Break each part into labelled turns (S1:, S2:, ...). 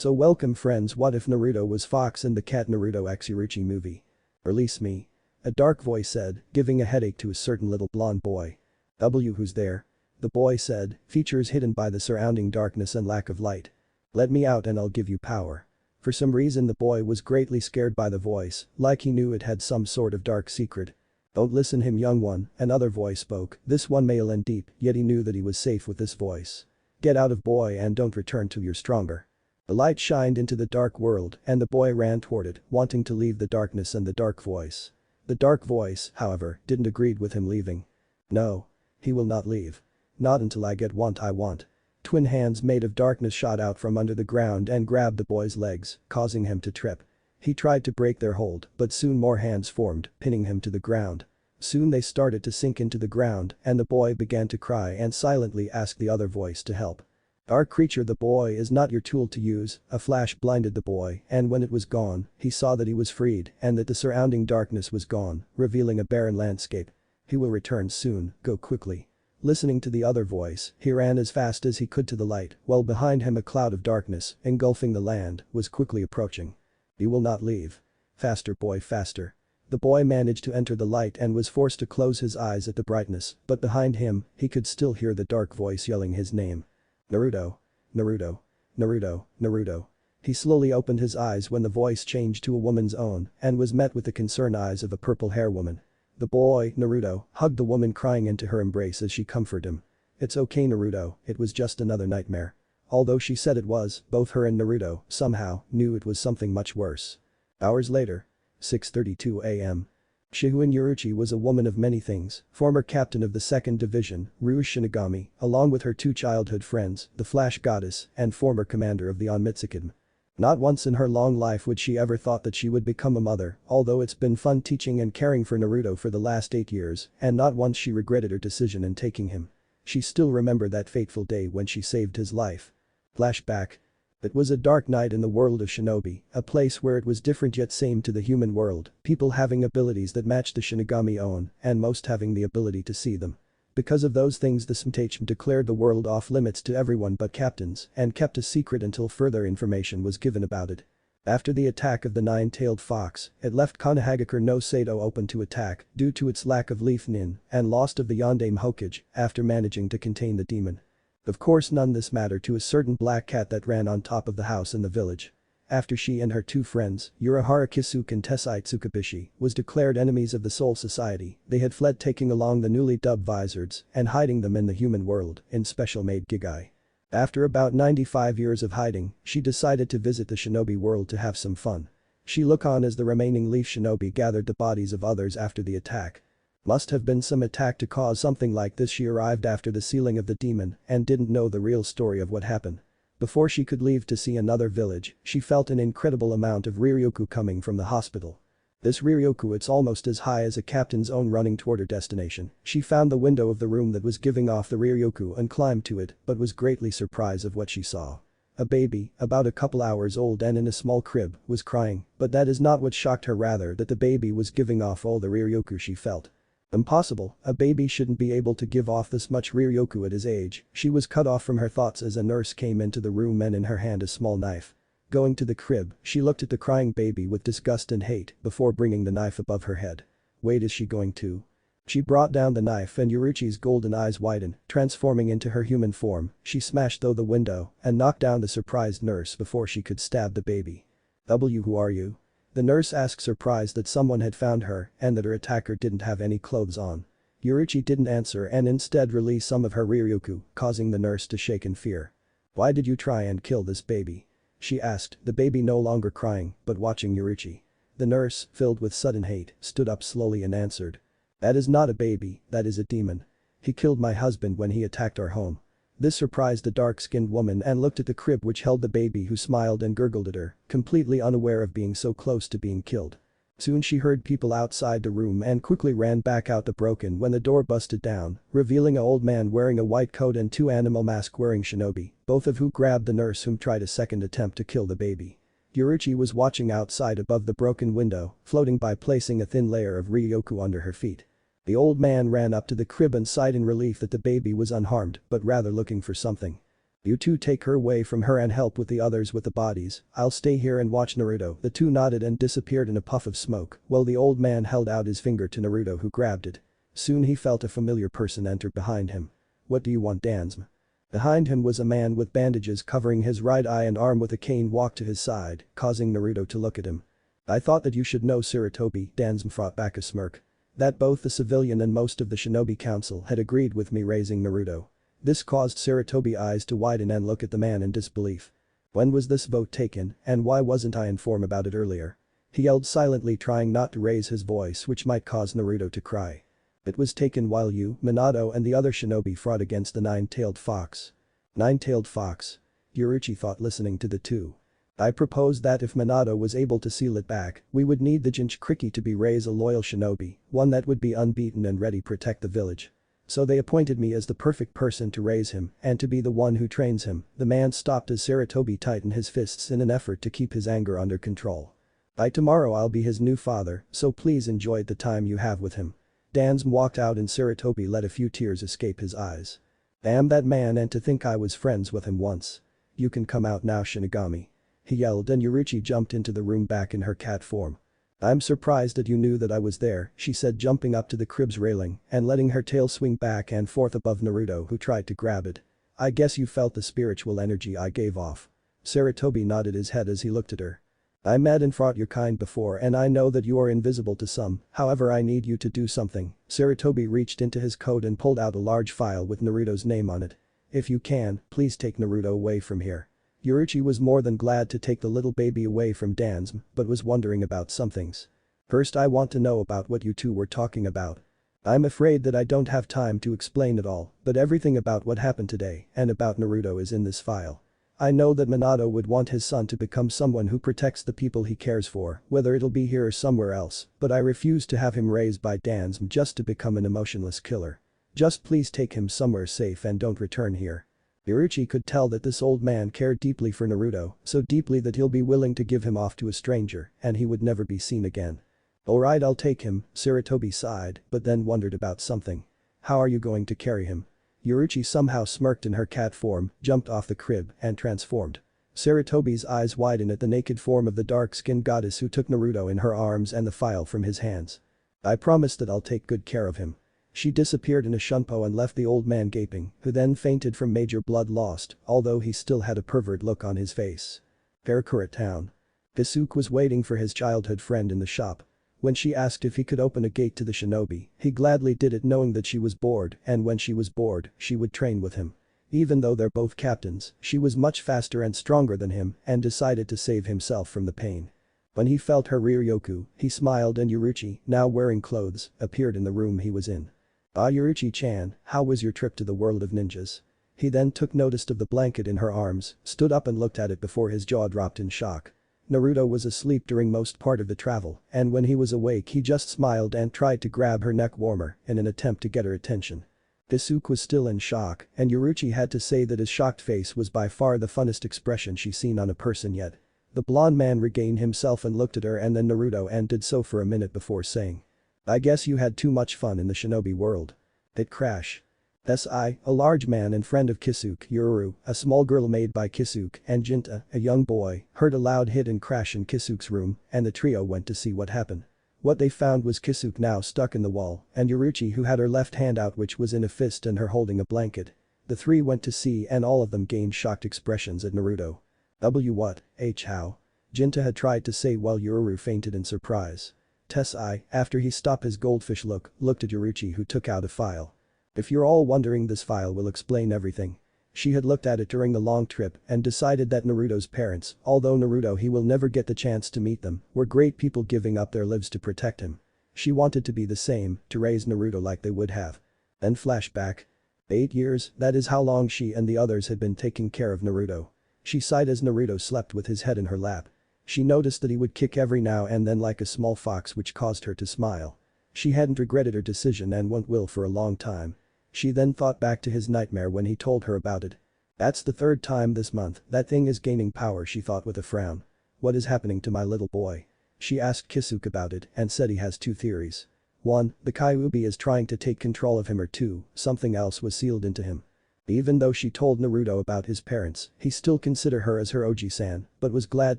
S1: So welcome friends, what if Naruto was Fox in the Cat Naruto X Yoruichi movie? Release me. A dark voice said, giving a headache to a certain little blonde boy. Who's there? The boy said, features hidden by the surrounding darkness and lack of light. Let me out and I'll give you power. For some reason the boy was greatly scared by the voice, like he knew it had some sort of dark secret. Don't listen him young one, another voice spoke, this one male and deep, yet he knew that he was safe with this voice. Get out of boy and don't return till you're stronger. The light shined into the dark world and the boy ran toward it, wanting to leave the darkness and the dark voice. The dark voice, however, didn't agree with him leaving. No. He will not leave. Not until I get what I want. Twin hands made of darkness shot out from under the ground and grabbed the boy's legs, causing him to trip. He tried to break their hold, but soon more hands formed, pinning him to the ground. Soon they started to sink into the ground and the boy began to cry and silently asked the other voice to help. Dark creature, the boy is not your tool to use. A flash blinded the boy and when it was gone, he saw that he was freed and that the surrounding darkness was gone, revealing a barren landscape. He will return soon, go quickly. Listening to the other voice, he ran as fast as he could to the light, while behind him a cloud of darkness, engulfing the land, was quickly approaching. You will not leave. Faster boy, faster. The boy managed to enter the light and was forced to close his eyes at the brightness, but behind him, he could still hear the dark voice yelling his name. Naruto. Naruto. Naruto. Naruto. He slowly opened his eyes when the voice changed to a woman's own and was met with the concerned eyes of a purple-hair woman. The boy, Naruto, hugged the woman crying into her embrace as she comforted him. It's okay Naruto, it was just another nightmare. Although she said it was, both her and Naruto, somehow, knew it was something much worse. Hours later. 6:32 a.m. Shihoin Yoruichi was a woman of many things, former captain of the 2nd Division, Ryu's Shinigami, along with her 2 childhood friends, the Flash Goddess, and former commander of the Onmitsukidem. Not once in her long life would she ever thought that she would become a mother, although it's been fun teaching and caring for Naruto for the last 8 years, and not once she regretted her decision in taking him. She still remembered that fateful day when she saved his life. Flashback. It was a dark night in the world of shinobi, a place where it was different yet same to the human world, people having abilities that matched the Shinigami own, and most having the ability to see them. Because of those things the Seireitei declared the world off limits to everyone but captains and kept a secret until further information was given about it. After the attack of the 9-tailed fox, it left Konohagakure no Sato open to attack due to its lack of leaf nin and lost of the Yondaime Hokage after managing to contain the demon. Of course none this mattered to a certain black cat that ran on top of the house in the village. After she and her 2 friends, Urahara Kisuke and Tessai Tsukabishi, was declared enemies of the Soul Society, they had fled taking along the newly dubbed Vizards and hiding them in the human world in special-made Gigai. After about 95 years of hiding, she decided to visit the shinobi world to have some fun. She looked on as the remaining leaf shinobi gathered the bodies of others after the attack. Must have been some attack to cause something like this. She arrived after the sealing of the demon and didn't know the real story of what happened. Before she could leave to see another village, she felt an incredible amount of Riryoku coming from the hospital. This Riryoku, it's almost as high as a captain's own, running toward her destination. She found the window of the room that was giving off the Riryoku and climbed to it, but was greatly surprised of what she saw. A baby, about a couple hours old and in a small crib, was crying, but that is not what shocked her, rather that the baby was giving off all the Riryoku she felt. Impossible, a baby shouldn't be able to give off this much Riryoku at his age. She was cut off from her thoughts as a nurse came into the room and in her hand a small knife. Going to the crib, she looked at the crying baby with disgust and hate before bringing the knife above her head. Wait, is she going to? She brought down the knife and Yoruichi's golden eyes widened, transforming into her human form. She smashed through the window and knocked down the surprised nurse before she could stab the baby. Who are you? The nurse asked, surprised that someone had found her and that her attacker didn't have any clothes on. Yoruichi didn't answer and instead released some of her Riryoku, causing the nurse to shake in fear. Why did you try and kill this baby? She asked, the baby no longer crying, but watching Yoruichi. The nurse, filled with sudden hate, stood up slowly and answered. That is not a baby, that is a demon. He killed my husband when he attacked our home. This surprised the dark-skinned woman and looked at the crib which held the baby, who smiled and gurgled at her, completely unaware of being so close to being killed. Soon she heard people outside the room and quickly ran back out the broken when the door busted down, revealing an old man wearing a white coat and 2 animal mask-wearing shinobi, both of who grabbed the nurse whom tried a second attempt to kill the baby. Yoruichi was watching outside above the broken window, floating by placing a thin layer of Ryoku under her feet. The old man ran up to the crib and sighed in relief that the baby was unharmed, but rather looking for something. You two take her away from her and help with the others with the bodies, I'll stay here and watch Naruto. The two nodded and disappeared in a puff of smoke while the old man held out his finger to Naruto, who grabbed it. Soon he felt a familiar person enter behind him. What do you want, Dansum? Behind him was a man with bandages covering his right eye and arm with a cane walked to his side, causing Naruto to look at him. I thought that you should know, Seireitei, Dansum fought back a smirk. That both the civilian and most of the shinobi council had agreed with me raising Naruto. This caused Seireitei's eyes to widen and look at the man in disbelief. When was this vote taken, and why wasn't I informed about it earlier? He yelled silently, trying not to raise his voice, which might cause Naruto to cry. It was taken while you, Minato, and the other shinobi fought against the nine-tailed fox. Nine-tailed fox? Yoruichi thought, listening to the two. I proposed that if Minato was able to seal it back, we would need the Jinchuriki to be raise a loyal shinobi, one that would be unbeaten and ready protect the village. So they appointed me as the perfect person to raise him and to be the one who trains him. The man stopped as Seireitei tightened his fists in an effort to keep his anger under control. By tomorrow I'll be his new father, so please enjoy the time you have with him. Dansum walked out and Seireitei let a few tears escape his eyes. Damn that man, and to think I was friends with him once. You can come out now, Shinigami. He yelled, and Yoruichi jumped into the room back in her cat form. I'm surprised that you knew that I was there, she said, jumping up to the crib's railing and letting her tail swing back and forth above Naruto, who tried to grab it. I guess you felt the spiritual energy I gave off. Seireitei nodded his head as he looked at her. I met and fought your kind before, and I know that you are invisible to some, however I need you to do something. Seireitei reached into his coat and pulled out a large file with Naruto's name on it. If you can, please take Naruto away from here. Yoruichi was more than glad to take the little baby away from Dansum, but was wondering about some things. First, I want to know about what you two were talking about. I'm afraid that I don't have time to explain it all, but everything about what happened today and about Naruto is in this file. I know that Minato would want his son to become someone who protects the people he cares for, whether it'll be here or somewhere else, but I refuse to have him raised by Dansum just to become an emotionless killer. Just please take him somewhere safe and don't return here. Yoruichi could tell that this old man cared deeply for Naruto, so deeply that he'll be willing to give him off to a stranger and he would never be seen again. Alright, I'll take him, Seireitei sighed, but then wondered about something. How are you going to carry him? Yoruichi somehow smirked in her cat form, jumped off the crib, and transformed. Seireitei's eyes widened at the naked form of the dark-skinned goddess who took Naruto in her arms and the file from his hands. I promise that I'll take good care of him. She disappeared in a shunpo and left the old man gaping, who then fainted from major blood loss, although he still had a pervert look on his face. Karakura town. Kisuke was waiting for his childhood friend in the shop. When she asked if he could open a gate to the shinobi, he gladly did it, knowing that she was bored, and when she was bored, she would train with him. Even though they're both captains, she was much faster and stronger than him and decided to save himself from the pain. When he felt her Ryoryoku, he smiled and Yoruichi, now wearing clothes, appeared in the room he was in. Ah, Yoruichi-chan, how was your trip to the world of ninjas? He then took notice of the blanket in her arms, stood up and looked at it before his jaw dropped in shock. Naruto was asleep during most part of the travel, and when he was awake he just smiled and tried to grab her neck warmer in an attempt to get her attention. Kisuke was still in shock, and Yoruichi had to say that his shocked face was by far the funnest expression she's seen on a person yet. The blonde man regained himself and looked at her and then Naruto and did so for a minute before saying. I guess you had too much fun in the shinobi world. Hit crash. S.I., a large man and friend of Kisuke, Yuru, a small girl made by Kisuke, and Jinta, a young boy, heard a loud hit and crash in Kisuke's room, and the trio went to see what happened. What they found was Kisuke now stuck in the wall, and Yoruichi, who had her left hand out, which was in a fist, and her holding a blanket. The three went to see and all of them gained shocked expressions at Naruto. What, how? Jinta had tried to say while Yuru fainted in surprise. Tessai, after he stopped his goldfish looked at Yoruichi, who took out a file. If you're all wondering, this file will explain everything. She had looked at it during the long trip and decided that Naruto's parents, although Naruto he will never get the chance to meet them, were great people giving up their lives to protect him. She wanted to be the same, to raise Naruto like they would have. Then flashback. 8 years, that is how long she and the others had been taking care of Naruto. She sighed as Naruto slept with his head in her lap. She noticed that he would kick every now and then like a small fox, which caused her to smile. She hadn't regretted her decision and will for a long time. She then thought back to his nightmare when he told her about it. That's the 3rd time this month that thing is gaining power, she thought with a frown. What is happening to my little boy? She asked Kisuke about it and said he has 2 theories. 1, the Kyuubi is trying to take control of him, or 2, something else was sealed into him. Even though she told Naruto about his parents, he still considered her as her Oji-san, but was glad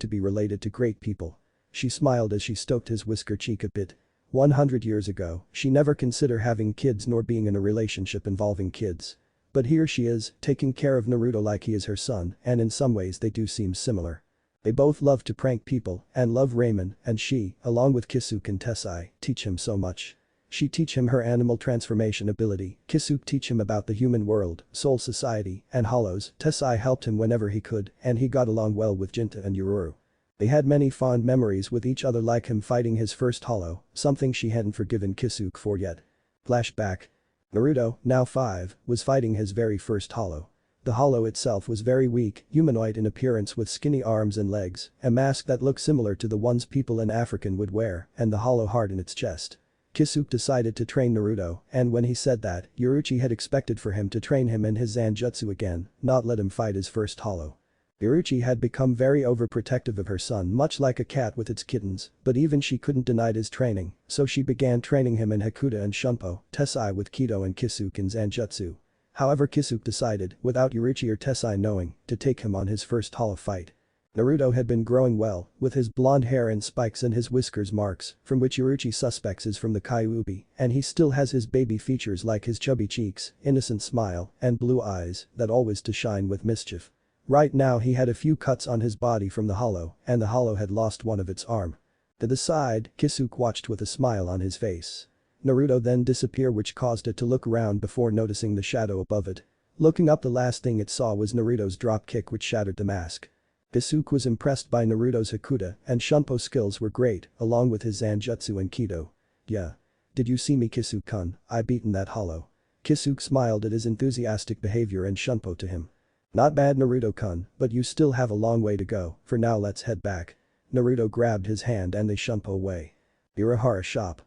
S1: to be related to great people. She smiled as she stroked his whisker cheek a bit. 100 years ago, she never considered having kids nor being in a relationship involving kids. But here she is, taking care of Naruto like he is her son, and in some ways they do seem similar. They both love to prank people and love ramen, and she, along with Kisuke and Tessai, teach him so much. She teach him her animal transformation ability, Kisuke teach him about the human world, soul society, and hollows, Tessai helped him whenever he could, and he got along well with Jinta and Yururu. They had many fond memories with each other, like him fighting his first hollow, something she hadn't forgiven Kisuke for yet. Flashback. Naruto, now 5, was fighting his very first hollow. The hollow itself was very weak, humanoid in appearance with skinny arms and legs, a mask that looked similar to the ones people in African would wear, and the hollow heart in its chest. Kisuke decided to train Naruto, and when he said that, Yoruichi had expected for him to train him in his Zanjutsu again, not let him fight his first hollow. Yoruichi had become very overprotective of her son, much like a cat with its kittens, but even she couldn't deny his training, so she began training him in Hakuta and Shunpo, Tessai with Kido and Kisuke in Zanjutsu. However, Kisuke decided, without Yoruichi or Tessai knowing, to take him on his first hollow fight. Naruto had been growing well, with his blonde hair and spikes and his whiskers marks, from which Yoruichi suspects is from the Kyuubi, and he still has his baby features like his chubby cheeks, innocent smile, and blue eyes that always to shine with mischief. Right now he had a few cuts on his body from the hollow, and the hollow had lost one of its arm. To the side, Kisuke watched with a smile on his face. Naruto then disappeared, which caused it to look around before noticing the shadow above it. Looking up, the last thing it saw was Naruto's drop kick, which shattered the mask. Kisuke was impressed by Naruto's Hakuta and Shunpo skills were great, along with his Zanjutsu and Kido. Yeah. Did you see me, Kisuke-kun? I beaten that hollow. Kisuke smiled at his enthusiastic behavior and Shunpo to him. Not bad, Naruto-kun, but you still have a long way to go, for now let's head back. Naruto grabbed his hand and they Shunpo away. Urahara shop.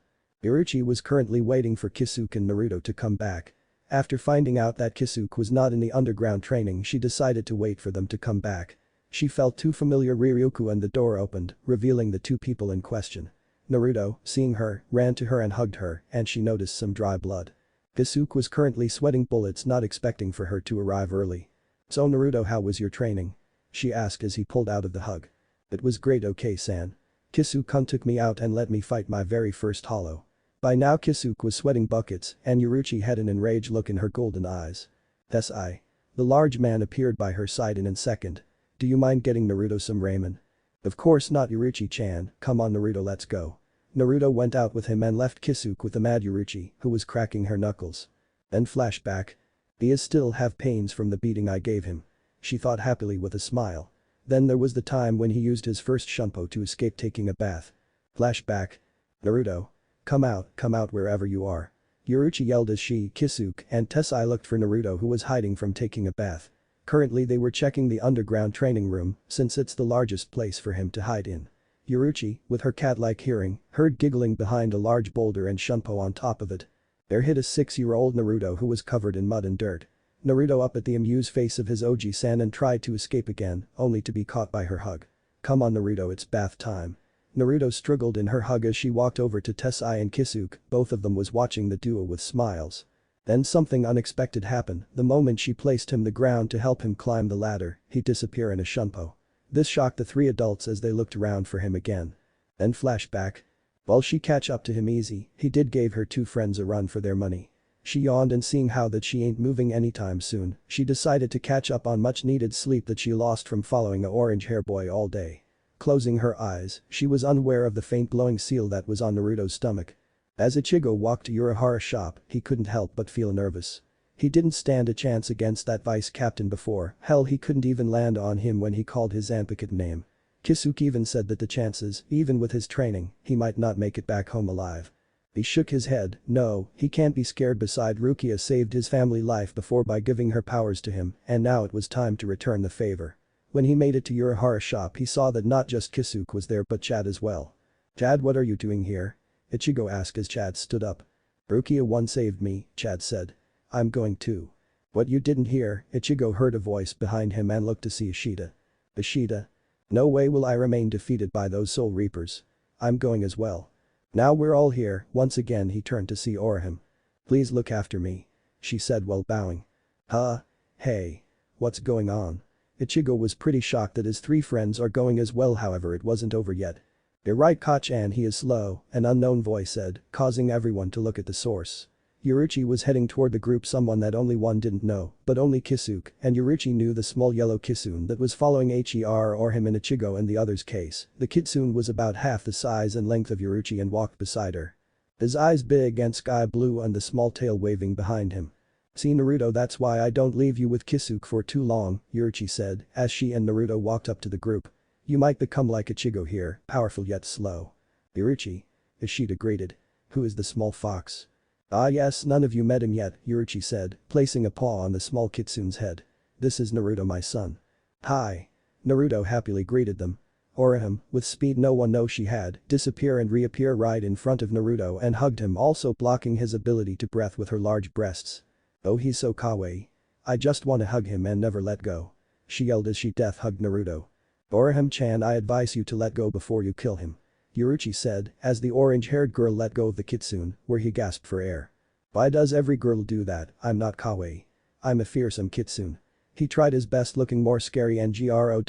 S1: Yoruichi was currently waiting for Kisuke and Naruto to come back. After finding out that Kisuke was not in the underground training, she decided to wait for them to come back. She felt too familiar. Ryuko, and the door opened, revealing the two people in question. Naruto, seeing her, ran to her and hugged her, and she noticed some dry blood. Kisuke was currently sweating bullets, not expecting for her to arrive early. So Naruto, how was your training? She asked as he pulled out of the hug. It was great, okay-san. Kisuke-kun took me out and let me fight my very first hollow. By now Kisuke was sweating buckets and Yoruichi had an enraged look in her golden eyes. Tessai. The large man appeared by her side in a second. Do you mind getting Naruto some ramen? Of course not, Yoruichi-chan, come on Naruto, let's go. Naruto went out with him and left Kisuke with the mad Yoruichi, who was cracking her knuckles. Then flashback. He still have pains from the beating I gave him. She thought happily with a smile. Then there was the time when he used his first Shunpo to escape taking a bath. Flashback. Naruto. Come out wherever you are. Yoruichi yelled as she, Kisuke, and Tessai looked for Naruto, who was hiding from taking a bath. Currently they were checking the underground training room, since it's the largest place for him to hide in. Yoruichi, with her cat-like hearing, heard giggling behind a large boulder and Shunpo on top of it. There hid a 6-year-old Naruto who was covered in mud and dirt. Naruto up at the amused face of his Oji-san and tried to escape again, only to be caught by her hug. Come on Naruto, it's bath time. Naruto struggled in her hug as she walked over to Tessai and Kisuke, both of them was watching the duo with smiles. Then something unexpected happened. The moment she placed him the ground to help him climb the ladder, he disappeared in a Shunpo. This shocked the three adults as they looked around for him again. Then flashback. While she catch up to him easy, he did gave her two friends a run for their money. She yawned and seeing how that she ain't moving anytime soon, she decided to catch up on much needed sleep that she lost from following a orange hair boy all day. Closing her eyes, she was unaware of the faint glowing seal that was on Naruto's stomach. As Ichigo walked to Urahara's shop, he couldn't help but feel nervous. He didn't stand a chance against that vice captain before, hell he couldn't even land on him when he called his Zanpakuto name. Kisuke even said that the chances, even with his training, he might not make it back home alive. He shook his head, no, he can't be scared, beside Rukia saved his family life before by giving her powers to him, and now it was time to return the favor. When he made it to Urahara's shop he saw that not just Kisuke was there but Chad as well. Chad, what are you doing here? Ichigo asked as Chad stood up. Rukia saved me, Chad said. I'm going too. What, you didn't hear? Ichigo heard a voice behind him and looked to see Ishida. Ishida? No way will I remain defeated by those soul reapers. I'm going as well. Now we're all here. Once again he turned to see Orihime. Please look after me. She said while bowing. Huh? Hey. What's going on? Ichigo was pretty shocked that his three friends are going as well, however it wasn't over yet. You're right, Kacchan, he is slow, an unknown voice said, causing everyone to look at the source. Yoruichi was heading toward the group, someone that only one didn't know, but only Kisuke, and Yoruichi knew the small yellow kitsune that was following her or him in Ichigo and the other's case. The kitsune was about half the size and length of Yoruichi and walked beside her. His eyes big and sky blue and the small tail waving behind him. See Naruto, that's why I don't leave you with Kisuke for too long, Yoruichi said, as she and Naruto walked up to the group. You might become like Ichigo here, powerful yet slow. Yoruichi. Ishida greeted. Who is the small fox? Ah yes, none of you met him yet, Yoruichi said, placing a paw on the small kitsune's head. This is Naruto, my son. Hi. Naruto happily greeted them. Orihime, with speed no one knows she had, disappear and reappear right in front of Naruto and hugged him, also blocking his ability to breath with her large breasts. Oh, he's so kawaii. I just wanna hug him and never let go. She yelled as she death hugged Naruto. Orihime-chan, I advise you to let go before you kill him. Yoruichi said, as the orange-haired girl let go of the kitsune, where he gasped for air. Why does every girl do that? I'm not kawaii. I'm a fearsome kitsune. He tried his best, looking more scary and growled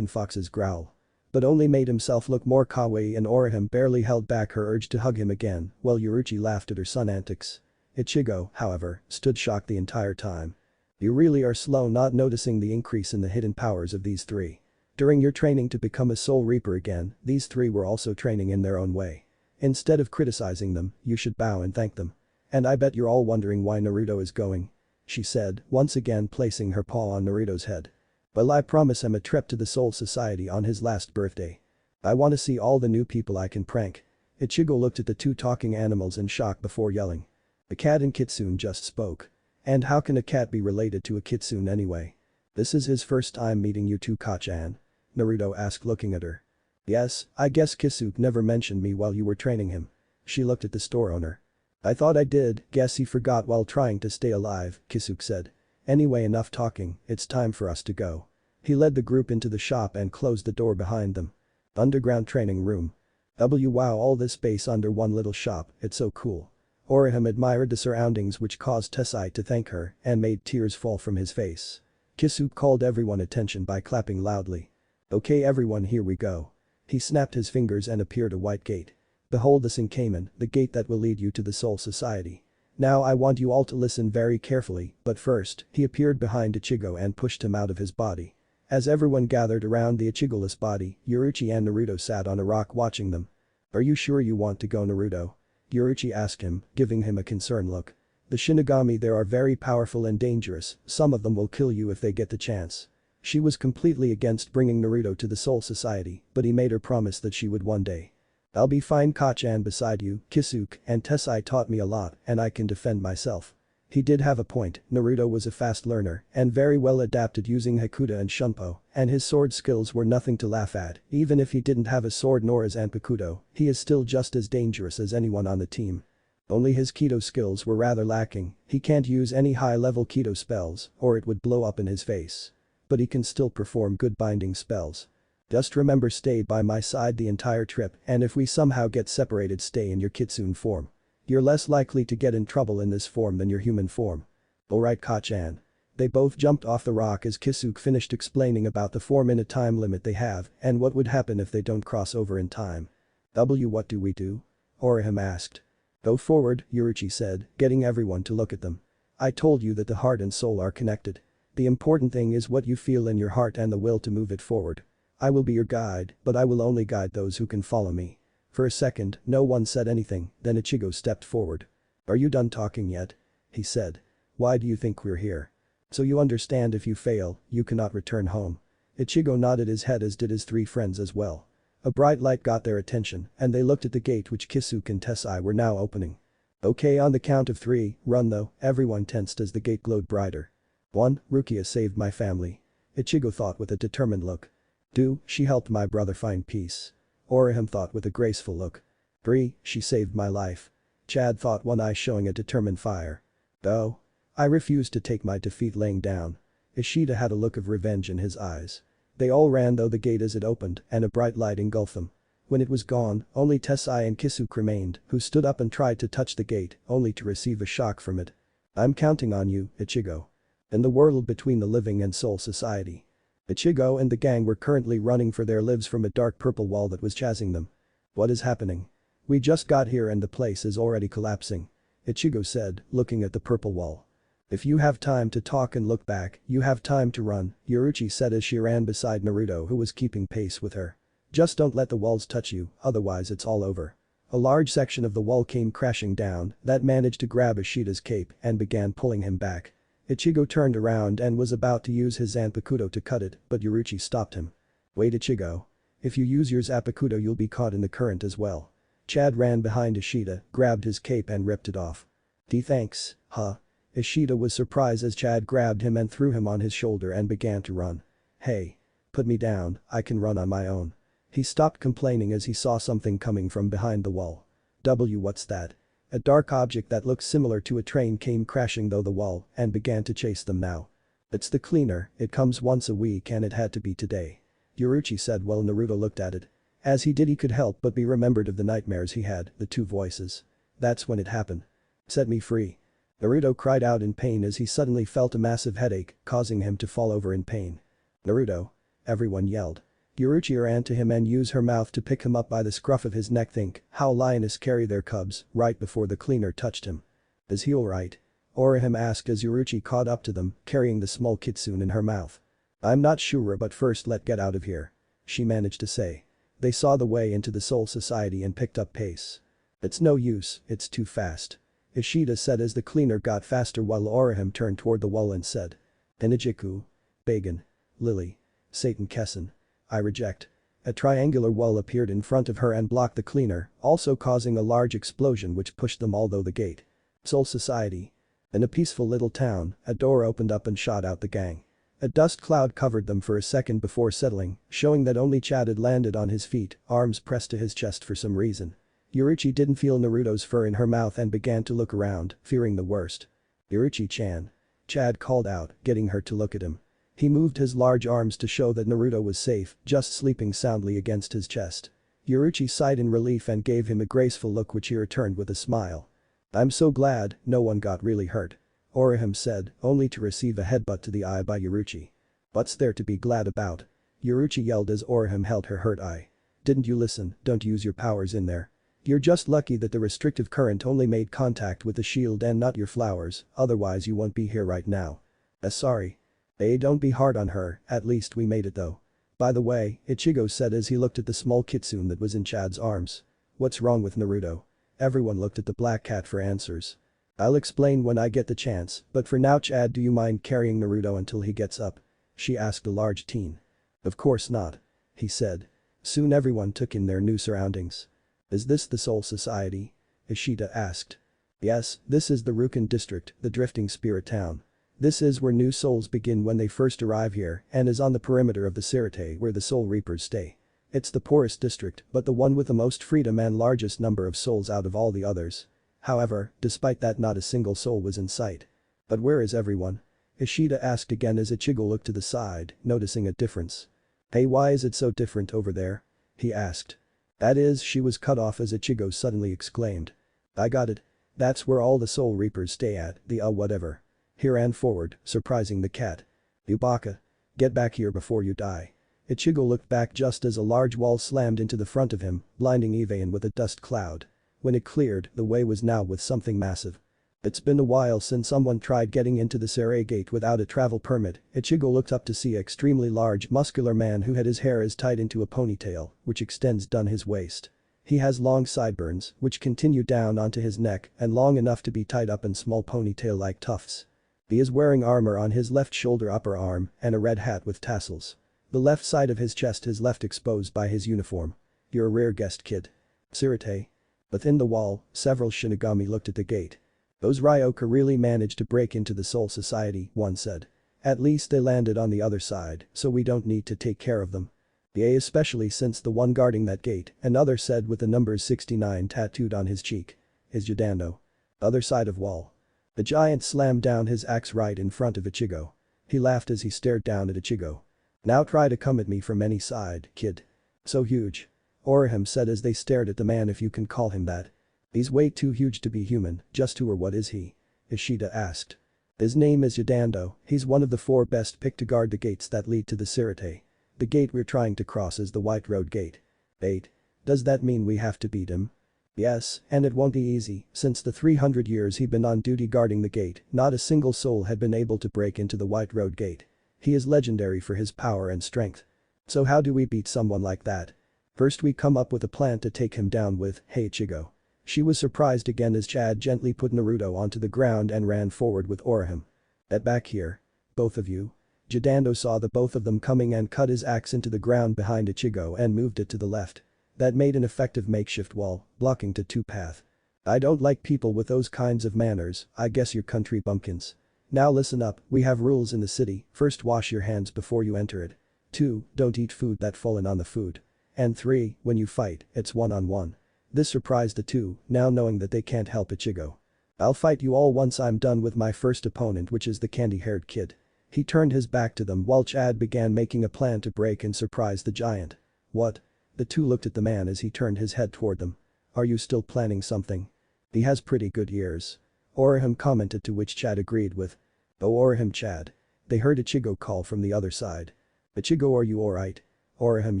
S1: Fox's growl. But only made himself look more kawaii, and Orihime barely held back her urge to hug him again, while Yoruichi laughed at her son antics. Ichigo, however, stood shocked the entire time. You really are slow, not noticing the increase in the hidden powers of these three. During your training to become a Soul Reaper again, these three were also training in their own way. Instead of criticizing them, you should bow and thank them. And I bet you're all wondering why Naruto is going. She said, once again placing her paw on Naruto's head. Well, I promise him a trip to the Soul Society on his last birthday. I want to see all the new people I can prank. Ichigo looked at the two talking animals in shock before yelling. The cat and kitsune just spoke. And how can a cat be related to a kitsune anyway? This is his first time meeting you two, Kacchan? Naruto asked, looking at her. Yes, I guess Kisuke never mentioned me while you were training him. She looked at the store owner. I thought I did, guess he forgot while trying to stay alive, Kisuke said. Anyway, enough talking, it's time for us to go. He led the group into the shop and closed the door behind them. Underground training room. Wow, all this space under one little shop, it's so cool. Orihime admired the surroundings, which caused Tessai to thank her and made tears fall from his face. Kisuke called everyone attention by clapping loudly. Okay everyone, here we go. He snapped his fingers and appeared a white gate. Behold the Sinkamen, the gate that will lead you to the Soul Society. Now I want you all to listen very carefully, but first, he appeared behind Ichigo and pushed him out of his body. As everyone gathered around the Ichigoless body, Yoruichi and Naruto sat on a rock watching them. Are you sure you want to go, Naruto? Yoruichi asked him, giving him a concerned look. The Shinigami there are very powerful and dangerous, some of them will kill you if they get the chance. She was completely against bringing Naruto to the Soul Society, but he made her promise that she would one day. I'll be fine, Kacchan, beside you, Kisuke and Tessai taught me a lot and I can defend myself. He did have a point, Naruto was a fast learner and very well adapted using Hakuta and Shunpo, and his sword skills were nothing to laugh at. Even if he didn't have a sword nor a Zanpakuto, he is still just as dangerous as anyone on the team. Only his Kido skills were rather lacking, he can't use any high-level Kido spells or it would blow up in his face. But he can still perform good binding spells. Just remember, stay by my side the entire trip, and if we somehow get separated, stay in your kitsune form. You're less likely to get in trouble in this form than your human form. Alright, Kacchan. They both jumped off the rock as Kisuke finished explaining about the 4-minute time limit they have and what would happen if they don't cross over in time. What do we do? Orihime asked. Go forward, Yoruichi said, getting everyone to look at them. I told you that the heart and soul are connected. The important thing is what you feel in your heart and the will to move it forward. I will be your guide, but I will only guide those who can follow me. For a second, no one said anything, then Ichigo stepped forward. Are you done talking yet? He said. Why do you think we're here? So you understand if you fail, you cannot return home. Ichigo nodded his head, as did his three friends as well. A bright light got their attention and they looked at the gate which Kisuke and Tessai were now opening. Okay, on the count of 3, run though, everyone tensed as the gate glowed brighter. 1. Rukia saved my family. Ichigo thought with a determined look. 2. She helped my brother find peace. Orihime thought with a graceful look. 3. She saved my life. Chad thought, one eye showing a determined fire. Oh. I refused to take my defeat, laying down. Ishida had a look of revenge in his eyes. They all ran though the gate as it opened and a bright light engulfed them. When it was gone, only Tessai and Kisuke remained, who stood up and tried to touch the gate, only to receive a shock from it. I'm counting on you, Ichigo. In the world between the living and soul society. Ichigo and the gang were currently running for their lives from a dark purple wall that was chasing them. What is happening? We just got here and the place is already collapsing. Ichigo said, looking at the purple wall. If you have time to talk and look back, you have time to run, Yoruichi said as she ran beside Naruto who was keeping pace with her. Just don't let the walls touch you, otherwise it's all over. A large section of the wall came crashing down that managed to grab Ishida's cape and began pulling him back. Ichigo turned around and was about to use his Zanpakuto to cut it, but Yoruichi stopped him. Wait Ichigo. If you use your Zanpakuto you'll be caught in the current as well. Chad ran behind Ishida, grabbed his cape and ripped it off. Thanks, huh? Ishida was surprised as Chad grabbed him and threw him on his shoulder and began to run. Hey. Put me down, I can run on my own. He stopped complaining as he saw something coming from behind the wall. What's that? A dark object that looks similar to a train came crashing through the wall and began to chase them now. It's the cleaner, it comes once a week and it had to be today. Yoruichi said while Naruto looked at it. As he did he could help but be remembered of the nightmares he had, the two voices. That's when it happened. Set me free. Naruto cried out in pain as he suddenly felt a massive headache, causing him to fall over in pain. Naruto. Everyone yelled. Yoruichi ran to him and used her mouth to pick him up by the scruff of his neck. Think how lioness carry their cubs, right before the cleaner touched him. Is he alright? Orihime asked as Yoruichi caught up to them, carrying the small kitsune in her mouth. I'm not sure but first let's get out of here. She managed to say. They saw the way into the Soul Society and picked up pace. It's no use, it's too fast. Ishida said as the cleaner got faster while Orihime turned toward the wall and said. Inijiku. Bagan. Lily. Satan Kessin. I reject. A triangular wall appeared in front of her and blocked the cleaner, also causing a large explosion which pushed them all through the gate. Soul Society. In a peaceful little town, a door opened up and shot out the gang. A dust cloud covered them for a second before settling, showing that only Chad had landed on his feet, arms pressed to his chest for some reason. Yoruichi didn't feel Naruto's fur in her mouth and began to look around, fearing the worst. Yoruichi-chan. Chad called out, getting her to look at him. He moved his large arms to show that Naruto was safe, just sleeping soundly against his chest. Yoruichi sighed in relief and gave him a graceful look which he returned with a smile. I'm so glad no one got really hurt. Orihime said, only to receive a headbutt to the eye by Yoruichi. What's there to be glad about? Yoruichi yelled as Orihime held her hurt eye. Didn't you listen, don't use your powers in there. You're just lucky that the restrictive current only made contact with the shield and not your flowers, otherwise you won't be here right now. Sorry. Hey, don't be hard on her, at least we made it though. By the way, Ichigo said as he looked at the small kitsune that was in Chad's arms. What's wrong with Naruto? Everyone looked at the black cat for answers. I'll explain when I get the chance, but for now Chad, do you mind carrying Naruto until he gets up? She asked the large teen. Of course not. He said. Soon everyone took in their new surroundings. Is this the Soul Society? Ishida asked. Yes, this is the Rukan district, the drifting spirit town. This is where new souls begin when they first arrive here and is on the perimeter of the Seireitei where the Soul Reapers stay. It's the poorest district but the one with the most freedom and largest number of souls out of all the others. However, despite that not a single soul was in sight. But where is everyone? Ishida asked again as Ichigo looked to the side, noticing a difference. Hey, why is it so different over there? He asked. That is, she was cut off as Ichigo suddenly exclaimed. I got it. That's where all the Soul Reapers stay at, the whatever. He ran forward, surprising the cat. Ubaka. Get back here before you die. Ichigo looked back just as a large wall slammed into the front of him, blinding Ivan with a dust cloud. When it cleared, the way was now with something massive. It's been a while since someone tried getting into the Seireitei gate without a travel permit. Ichigo looked up to see an extremely large muscular man who had his hair is tied into a ponytail, which extends down his waist. He has long sideburns, which continue down onto his neck and long enough to be tied up in small ponytail-like tufts. He is wearing armor on his left shoulder upper arm and a red hat with tassels. The left side of his chest is left exposed by his uniform. You're a rare guest, kid. Seireitei. Within the wall, several Shinigami looked at the gate. Those Ryoka really managed to break into the Soul Society, one said. At least they landed on the other side, so we don't need to take care of them. Especially since the one guarding that gate, another said with the numbers 69 tattooed on his cheek. Is Jidanbo. Other side of wall. The giant slammed down his axe right in front of Ichigo. He laughed as he stared down at Ichigo. Now try to come at me from any side, kid. So huge. Orihime said as they stared at the man, if you can call him that. He's way too huge to be human, just who or what is he? Ishida asked. His name is Jidanbo, he's one of the 4 best picked to guard the gates that lead to the Seireitei. The gate we're trying to cross is the White Road Gate. Bait. Does that mean we have to beat him? Yes, and it won't be easy, since the 300 years he'd been on duty guarding the gate, not a single soul had been able to break into the White Road Gate. He is legendary for his power and strength. So how do we beat someone like that? First we come up with a plan to take him down with, hey Ichigo. She was surprised again as Chad gently put Naruto onto the ground and ran forward with Orihime. Get back here. Both of you. Jidanbo saw the both of them coming and cut his axe into the ground behind Ichigo and moved it to the left. That made an effective makeshift wall, blocking the 2 path. I don't like people with those kinds of manners, I guess you're country bumpkins. Now listen up, we have rules in the city, first wash your hands before you enter it. 2, don't eat food that fallen on the food. And 3, when you fight, it's one-on-one. This surprised the 2, now knowing that they can't help Ichigo. I'll fight you all once I'm done with my first opponent, which is the candy-haired kid. He turned his back to them while Chad began making a plan to break and surprise the giant. What? The 2 looked at the man as he turned his head toward them. Are you still planning something? He has pretty good ears. Orihime commented, to which Chad agreed with. Oh Orihime, Chad. They heard Ichigo call from the other side. Ichigo, are you alright? Orihime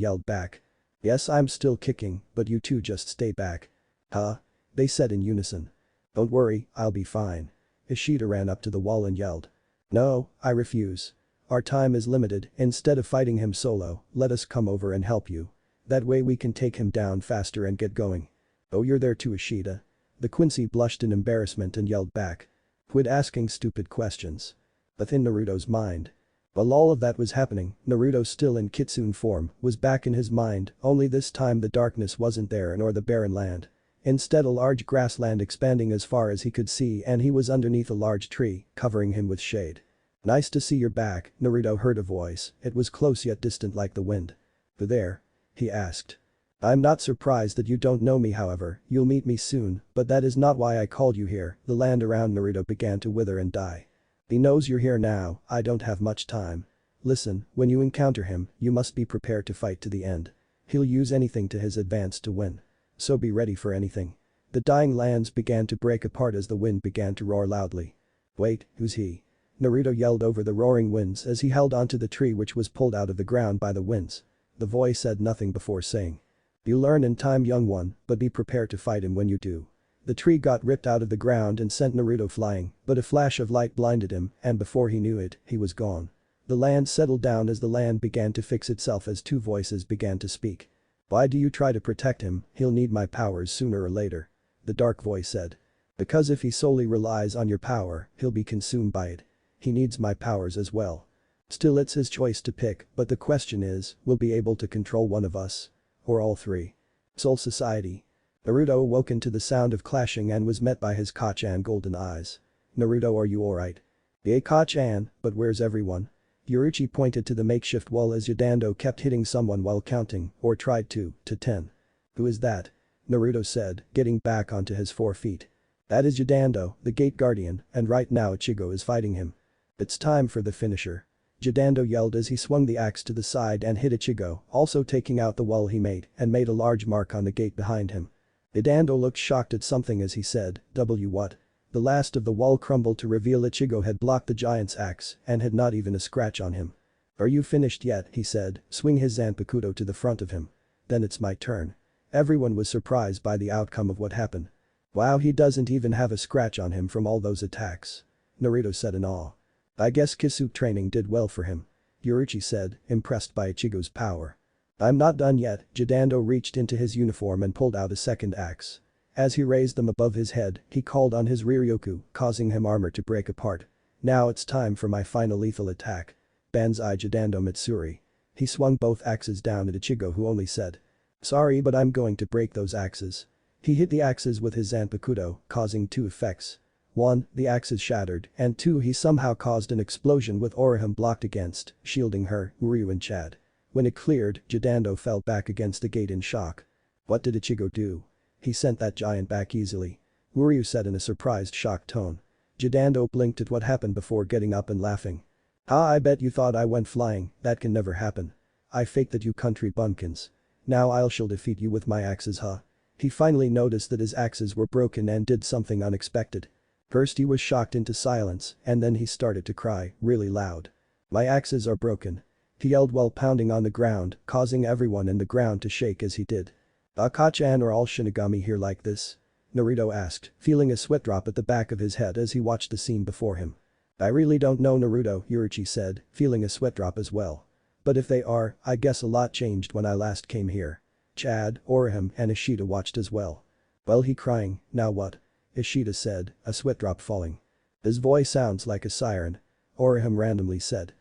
S1: yelled back. Yes, I'm still kicking, but you 2 just stay back. Huh? They said in unison. Don't worry, I'll be fine. Ishida ran up to the wall and yelled. No, I refuse. Our time is limited, instead of fighting him solo, let us come over and help you. That way we can take him down faster and get going. Oh, you're there too, Ishida. The Quincy blushed in embarrassment and yelled back. Quit asking stupid questions. Within Naruto's mind. While all of that was happening, Naruto, still in kitsune form, was back in his mind, only this time the darkness wasn't there nor the barren land. Instead, a large grassland expanding as far as he could see, and he was underneath a large tree, covering him with shade. Nice to see you're back, Naruto heard a voice, it was close yet distant like the wind. Who there? He asked. I'm not surprised that you don't know me, however, you'll meet me soon, but that is not why I called you here. The land around Naruto began to wither and die. He knows you're here now, I don't have much time. Listen, when you encounter him, you must be prepared to fight to the end. He'll use anything to his advantage to win. So be ready for anything. The dying lands began to break apart as the wind began to roar loudly. Wait, who's he? Naruto yelled over the roaring winds as he held onto the tree which was pulled out of the ground by the winds. The voice said nothing before saying. You learn in time, young one, but be prepared to fight him when you do. The tree got ripped out of the ground and sent Naruto flying, but a flash of light blinded him, and before he knew it, he was gone. The land settled down as the land began to fix itself as 2 voices began to speak. Why do you try to protect him? He'll need my powers sooner or later. The dark voice said. Because if he solely relies on your power, he'll be consumed by it. He needs my powers as well. Still, it's his choice to pick, but the question is, will be able to control one of us? Or all 3? Soul Society. Naruto awoke to the sound of clashing and was met by his Kachan golden eyes. Naruto, are you alright? Yeah, Kachan, but where's everyone? Yoruichi pointed to the makeshift wall as Jidanbo kept hitting someone while counting, or tried to 10. Who is that? Naruto said, getting back onto his 4 feet. That is Jidanbo, the gate guardian, and right now Ichigo is fighting him. It's time for the finisher. Jidanbo yelled as he swung the axe to the side and hit Ichigo, also taking out the wall he made, and made a large mark on the gate behind him. Jidanbo looked shocked at something as he said, what? The last of the wall crumbled to reveal Ichigo had blocked the giant's axe and had not even a scratch on him. Are you finished yet? He said, swing his Zanpakuto to the front of him. Then it's my turn. Everyone was surprised by the outcome of what happened. Wow, he doesn't even have a scratch on him from all those attacks. Naruto said in awe. I guess Kisu training did well for him. Yoruichi said, impressed by Ichigo's power. I'm not done yet. Jidanbo reached into his uniform and pulled out a second axe. As he raised them above his head, he called on his Riryoku, causing him armor to break apart. Now it's time for my final lethal attack. Banzai Jidanbo Mitsuri. He swung both axes down at Ichigo, who only said. Sorry, but I'm going to break those axes. He hit the axes with his Zanpakuto, causing 2 effects. 1, the axes shattered, and 2, he somehow caused an explosion with Orihime blocked against, shielding her, Uryu and Chad. When it cleared, Jidanbo fell back against the gate in shock. What did Ichigo do? He sent that giant back easily. Uryu said in a surprised, shocked tone. Jidanbo blinked at what happened before getting up and laughing. I bet you thought I went flying, that can never happen. I faked that, you country bumpkins. Now I shall defeat you with my axes, huh? He finally noticed that his axes were broken and did something unexpected. First he was shocked into silence and then he started to cry, really loud. "My axes are broken." He yelled while pounding on the ground, causing everyone in the ground to shake as he did. "Akachi-an, are all Shinigami here like this?" Naruto asked, feeling a sweat drop at the back of his head as he watched the scene before him. "I really don't know, Naruto," Yoruichi said, feeling a sweat drop as well. "But if they are, I guess a lot changed when I last came here." Chad, Orihime and Ishida watched as well. "Well, he crying, now what?" Ishida said, a sweat drop falling. "His voice sounds like a siren." Orihime randomly said.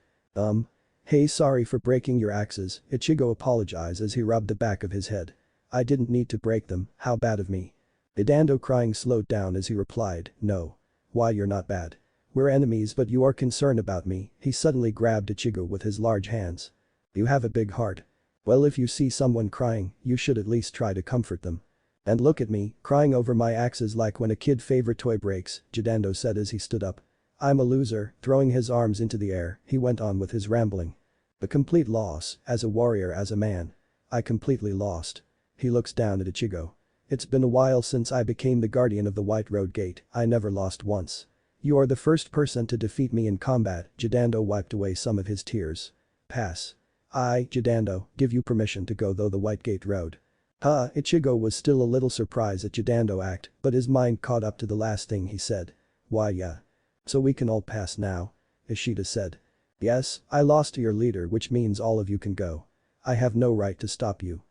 S1: Hey, sorry for breaking your axes," Ichigo apologized as he rubbed the back of his head. "I didn't need to break them, how bad of me." Jidanbo crying slowed down as he replied, "No. Why, you're not bad. We're enemies but you are concerned about me." He suddenly grabbed Ichigo with his large hands. "You have a big heart. Well, if you see someone crying, you should at least try to comfort them. And look at me, crying over my axes like when a kid's favorite toy breaks," Jidanbo said as he stood up. "I'm a loser," throwing his arms into the air, he went on with his rambling. "A complete loss, as a warrior, as a man. I completely lost." He looks down at Ichigo. "It's been a while since I became the guardian of the White Road Gate, I never lost once. You are the first person to defeat me in combat." Jidanbo wiped away some of his tears. "Pass. I, Jidanbo, give you permission to go though the White Gate Road." Ichigo was still a little surprised at Jidanbo act, but his mind caught up to the last thing he said. "Why, yeah. So we can all pass now?" Ishida said. "Yes, I lost to your leader, which means all of you can go. I have no right to stop you."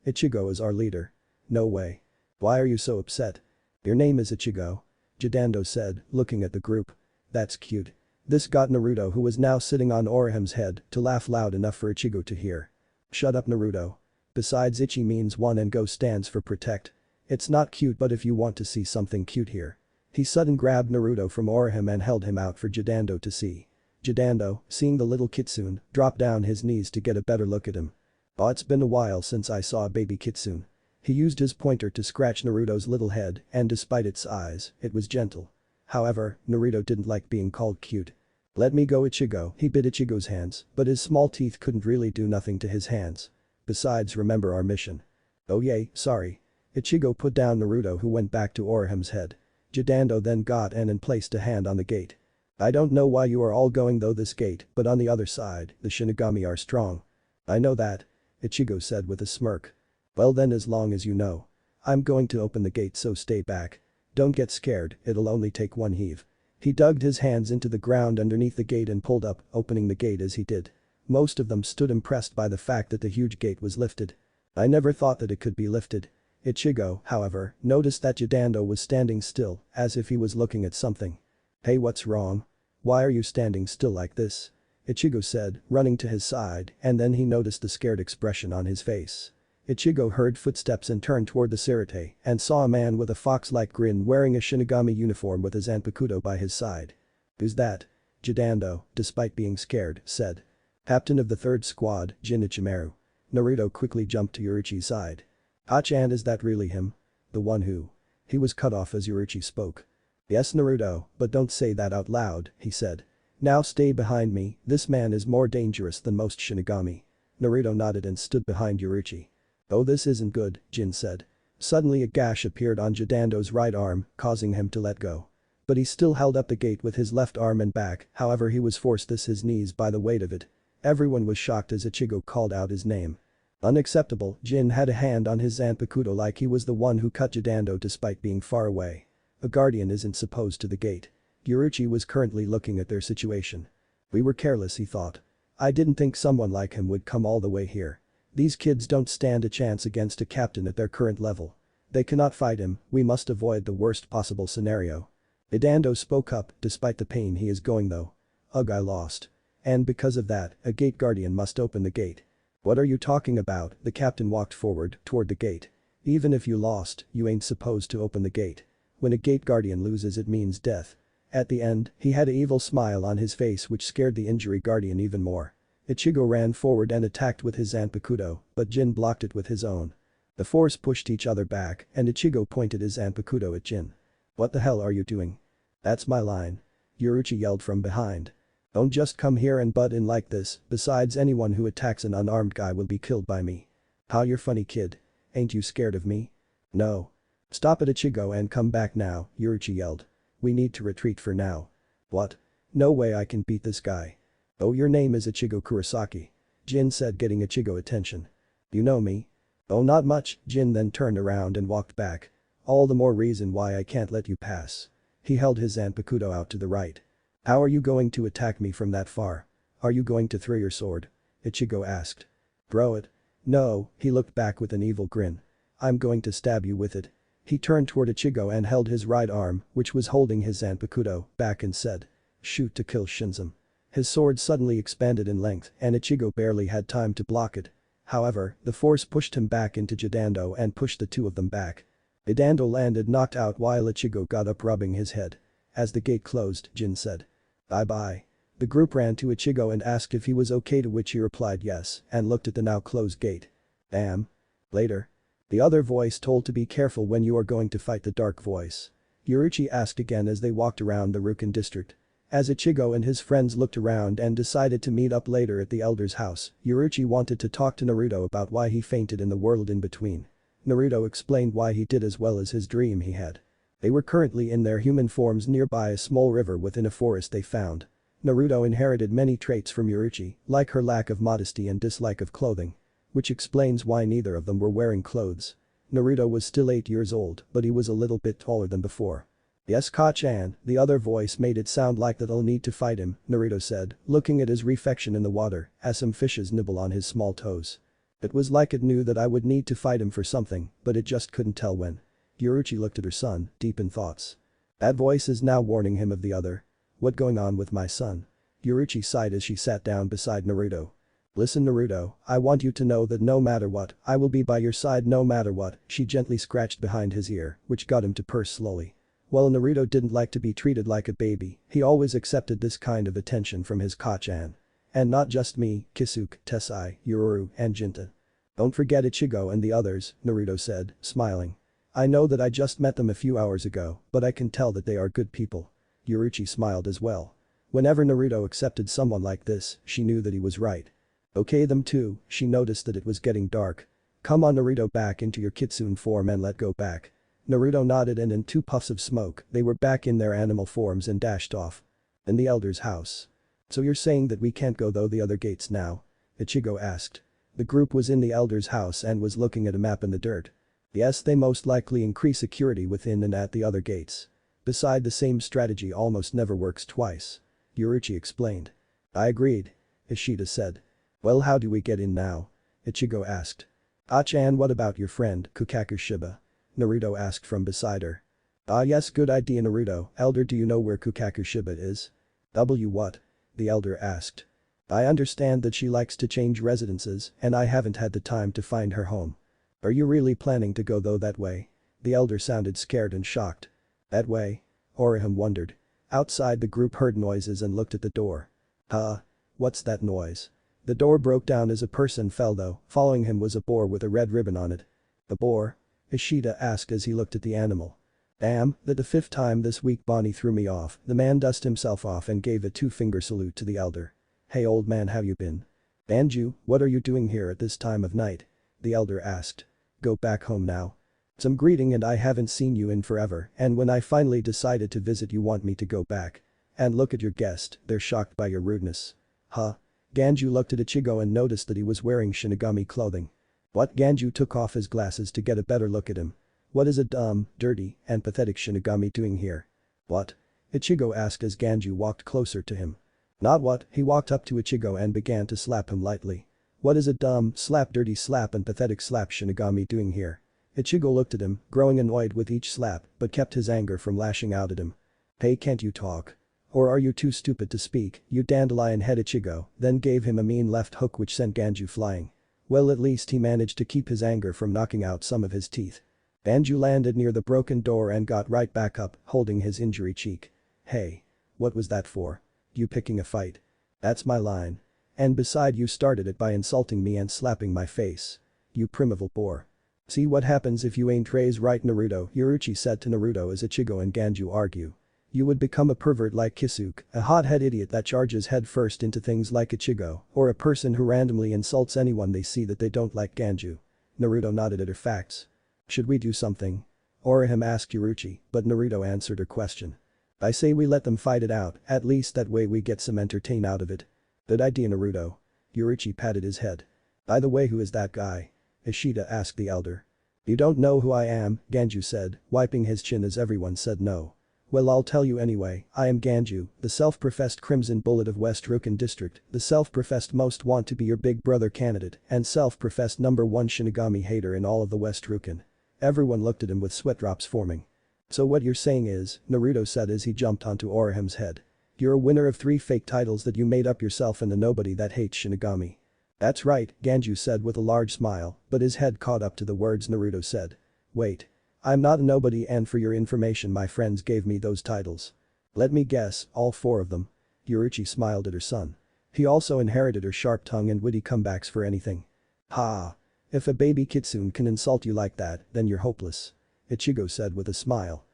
S1: Ichigo is our leader. No way. Why are you so upset? Your name is Ichigo?" Jidanbo said, looking at the group. "That's cute." This got Naruto, who was now sitting on Orihime's head, to laugh loud enough for Ichigo to hear. "Shut up, Naruto. Besides, Ichi means one and Go stands for protect. It's not cute, but if you want to see something cute here." He suddenly grabbed Naruto from Orihime and held him out for Jidanbo to see. Jidanbo, seeing the little kitsune, dropped down his knees to get a better look at him. "Oh, it's been a while since I saw a baby kitsune." He used his pointer to scratch Naruto's little head and despite its size, it was gentle. However, Naruto didn't like being called cute. "Let me go, Ichigo." He bit Ichigo's hands, but his small teeth couldn't really do nothing to his hands. "Besides, remember our mission." "Oh yay, sorry." Ichigo put down Naruto, who went back to Orihime's head. Jidanbo then got in and placed a hand on the gate. "I don't know why you are all going though this gate, but on the other side, the Shinigami are strong." "I know that," Ichigo said with a smirk. "Well then, as long as you know. I'm going to open the gate, so stay back. Don't get scared, it'll only take one heave." He dug his hands into the ground underneath the gate and pulled up, opening the gate as he did. Most of them stood impressed by the fact that the huge gate was lifted. "I never thought that it could be lifted." Ichigo, however, noticed that Jidanbo was standing still, as if he was looking at something. "Hey, what's wrong? Why are you standing still like this?" Ichigo said, running to his side, and then he noticed the scared expression on his face. Ichigo heard footsteps and turned toward the Seireitei and saw a man with a fox-like grin wearing a Shinigami uniform with a Zanpakuto by his side. "Who's that?" Jidanbo, despite being scared, said. "Captain of the 3rd Squad, Jin Ichimaru." Naruto quickly jumped to Yoruichi's side. "Hachi-an, is that really him? The one who?" He was cut off as Yoruichi spoke. "Yes, Naruto, but don't say that out loud," he said. "Now stay behind me, this man is more dangerous than most Shinigami." Naruto nodded and stood behind Yoruichi. "Oh, this isn't good," Jin said. Suddenly a gash appeared on Jidanbo's right arm, causing him to let go. But he still held up the gate with his left arm and back, however he was forced to his knees by the weight of it. Everyone was shocked as Ichigo called out his name. Unacceptable, Jin had a hand on his Zanpakuto like he was the one who cut Jidanbo despite being far away. A guardian isn't supposed to the gate. Yoruichi was currently looking at their situation. "We were careless," he thought. "I didn't think someone like him would come all the way here. These kids don't stand a chance against a captain at their current level. They cannot fight him, we must avoid the worst possible scenario." Jidanbo spoke up, despite the pain he is going though. "Ugh, I lost. And because of that, a gate guardian must open the gate." "What are you talking about?" The captain walked forward, toward the gate. "Even if you lost, you ain't supposed to open the gate. When a gate guardian loses, it means death." At the end, he had an evil smile on his face which scared the injury guardian even more. Ichigo ran forward and attacked with his Zanpakuto, but Jin blocked it with his own. The force pushed each other back and Ichigo pointed his Zanpakuto at Jin. "What the hell are you doing?" "That's my line." Yoruichi yelled from behind. "Don't just come here and butt in like this, besides anyone who attacks an unarmed guy will be killed by me." "How, you're funny kid. Ain't you scared of me?" "No." "Stop it, Ichigo, and come back now," Yoruichi yelled. We need to retreat for now. What? No way I can beat this guy. Oh, your name is Ichigo Kurosaki. Jin said, getting Ichigo attention. You know me? Oh, not much. Jin then turned around and walked back. All the more reason why I can't let you pass. He held his Zanpakuto out to the right. How are you going to attack me from that far? Are you going to throw your sword? Ichigo asked. Throw it? No, he looked back with an evil grin. I'm going to stab you with it. He turned toward Ichigo and held his right arm, which was holding his Zanpakuto, back and said. Shoot to kill Shinzum. His sword suddenly expanded in length and Ichigo barely had time to block it. However, the force pushed him back into Jidanbo and pushed the two of them back. Jidanbo landed knocked out while Ichigo got up rubbing his head. As the gate closed, Jin said. Bye-bye. The group ran to Ichigo and asked if he was okay, to which he replied yes and looked at the now closed gate. Damn. Later. The other voice told to be careful when you are going to fight the dark voice. Yoruichi asked again as they walked around the Rukin district. As Ichigo and his friends looked around and decided to meet up later at the elder's house, Yoruichi wanted to talk to Naruto about why he fainted in the world in between. Naruto explained why he did as well as his dream he had. They were currently in their human forms nearby a small river within a forest they found. Naruto inherited many traits from Yoruichi, like her lack of modesty and dislike of clothing. Which explains why neither of them were wearing clothes. Naruto was still 8 years old, but he was a little bit taller than before. Yes, Ka-chan, the other voice made it sound like that I'll need to fight him, Naruto said, looking at his reflection in the water as some fishes nibble on his small toes. It was like it knew that I would need to fight him for something, but it just couldn't tell when. Yoruichi looked at her son, deep in thoughts. That voice is now warning him of the other. What going on with my son? Yoruichi sighed as she sat down beside Naruto. Listen, Naruto, I want you to know that no matter what, I will be by your side no matter what. She gently scratched behind his ear, which got him to purse slowly. While Naruto didn't like to be treated like a baby, he always accepted this kind of attention from his Ka-chan. And not just me, Kisuke, Tessai, Yoruru, and Jinta. Don't forget Ichigo and the others, Naruto said, smiling. I know that I just met them a few hours ago, but I can tell that they are good people. Yoruichi smiled as well. Whenever Naruto accepted someone like this, she knew that he was right. Okay, them too. She noticed that it was getting dark. Come on, Naruto, back into your kitsune form and let go back. Naruto nodded, and in 2 puffs of smoke, they were back in their animal forms and dashed off. In the elder's house. So you're saying that we can't go though the other gates now? Ichigo asked. The group was in the elder's house and was looking at a map in the dirt. Yes, they most likely increase security within and at the other gates. Beside, the same strategy almost never works twice. Yoruichi explained. I agreed. Ishida said. Well, how do we get in now? Ichigo asked. Ah-chan, what about your friend, Kukaku Shiba? Naruto asked from beside her. Ah yes, good idea, Naruto. Elder, do you know where Kukaku Shiba is? What? The elder asked. I understand that she likes to change residences and I haven't had the time to find her home. Are you really planning to go though that way? The elder sounded scared and shocked. That way? Orihime wondered. Outside, the group heard noises and looked at the door. Huh? What's that noise? The door broke down as a person fell though, following him was a boar with a red ribbon on it. A boar? Ishida asked as he looked at the animal. Damn, that the 5th time this week Bonnie threw me off. The man dusted himself off and gave a 2-finger salute to the elder. Hey old man, how you been? Ganju, what are you doing here at this time of night? The elder asked. Go back home now. Some greeting and I haven't seen you in forever, and when I finally decided to visit you want me to go back. And look at your guest, they're shocked by your rudeness. Huh? Ganju looked at Ichigo and noticed that he was wearing Shinigami clothing. What? Ganju took off his glasses to get a better look at him. What is a dumb, dirty, and pathetic Shinigami doing here? What? Ichigo asked as Ganju walked closer to him. Not what, he walked up to Ichigo and began to slap him lightly. What is a dumb, slap, dirty slap and pathetic slap Shinigami doing here? Ichigo looked at him, growing annoyed with each slap, but kept his anger from lashing out at him. Hey, can't you talk? Or are you too stupid to speak, you dandelion head? Ichigo then gave him a mean left hook which sent Ganju flying. Well, at least he managed to keep his anger from knocking out some of his teeth. Ganju landed near the broken door and got right back up, holding his injury cheek. Hey. What was that for? You picking a fight? That's my line. And beside, you started it by insulting me and slapping my face. You primeval boar. See what happens if you ain't raised right, Naruto, Yoruichi said to Naruto as Ichigo and Ganju argue. You would become a pervert like Kisuke, a hothead idiot that charges headfirst into things like Ichigo, or a person who randomly insults anyone they see that they don't like. Ganju. Naruto nodded at her facts. Should we do something? Orihime asked Yoruichi, but Naruto answered her question. I say we let them fight it out, at least that way we get some entertain out of it. Good idea, Naruto. Yoruichi patted his head. By the way, who is that guy? Ishida asked the elder. You don't know who I am, Ganju said, wiping his chin as everyone said no. Well, I'll tell you anyway, I am Ganju, the self-professed Crimson Bullet of West Rukan District, the self-professed most want to be your big brother candidate, and self-professed #1 Shinigami hater in all of the West Rukan. Everyone looked at him with sweat drops forming. So what you're saying is, Naruto said as he jumped onto Orihim's head. You're a winner of 3 fake titles that you made up yourself and a nobody that hates Shinigami. That's right, Ganju said with a large smile, but his head caught up to the words Naruto said. Wait. I'm not a nobody, and for your information, my friends gave me those titles. Let me guess, all 4 of them. Yoruichi smiled at her son. He also inherited her sharp tongue and witty comebacks for anything. Ha! If a baby kitsune can insult you like that, then you're hopeless. Ichigo said with a smile.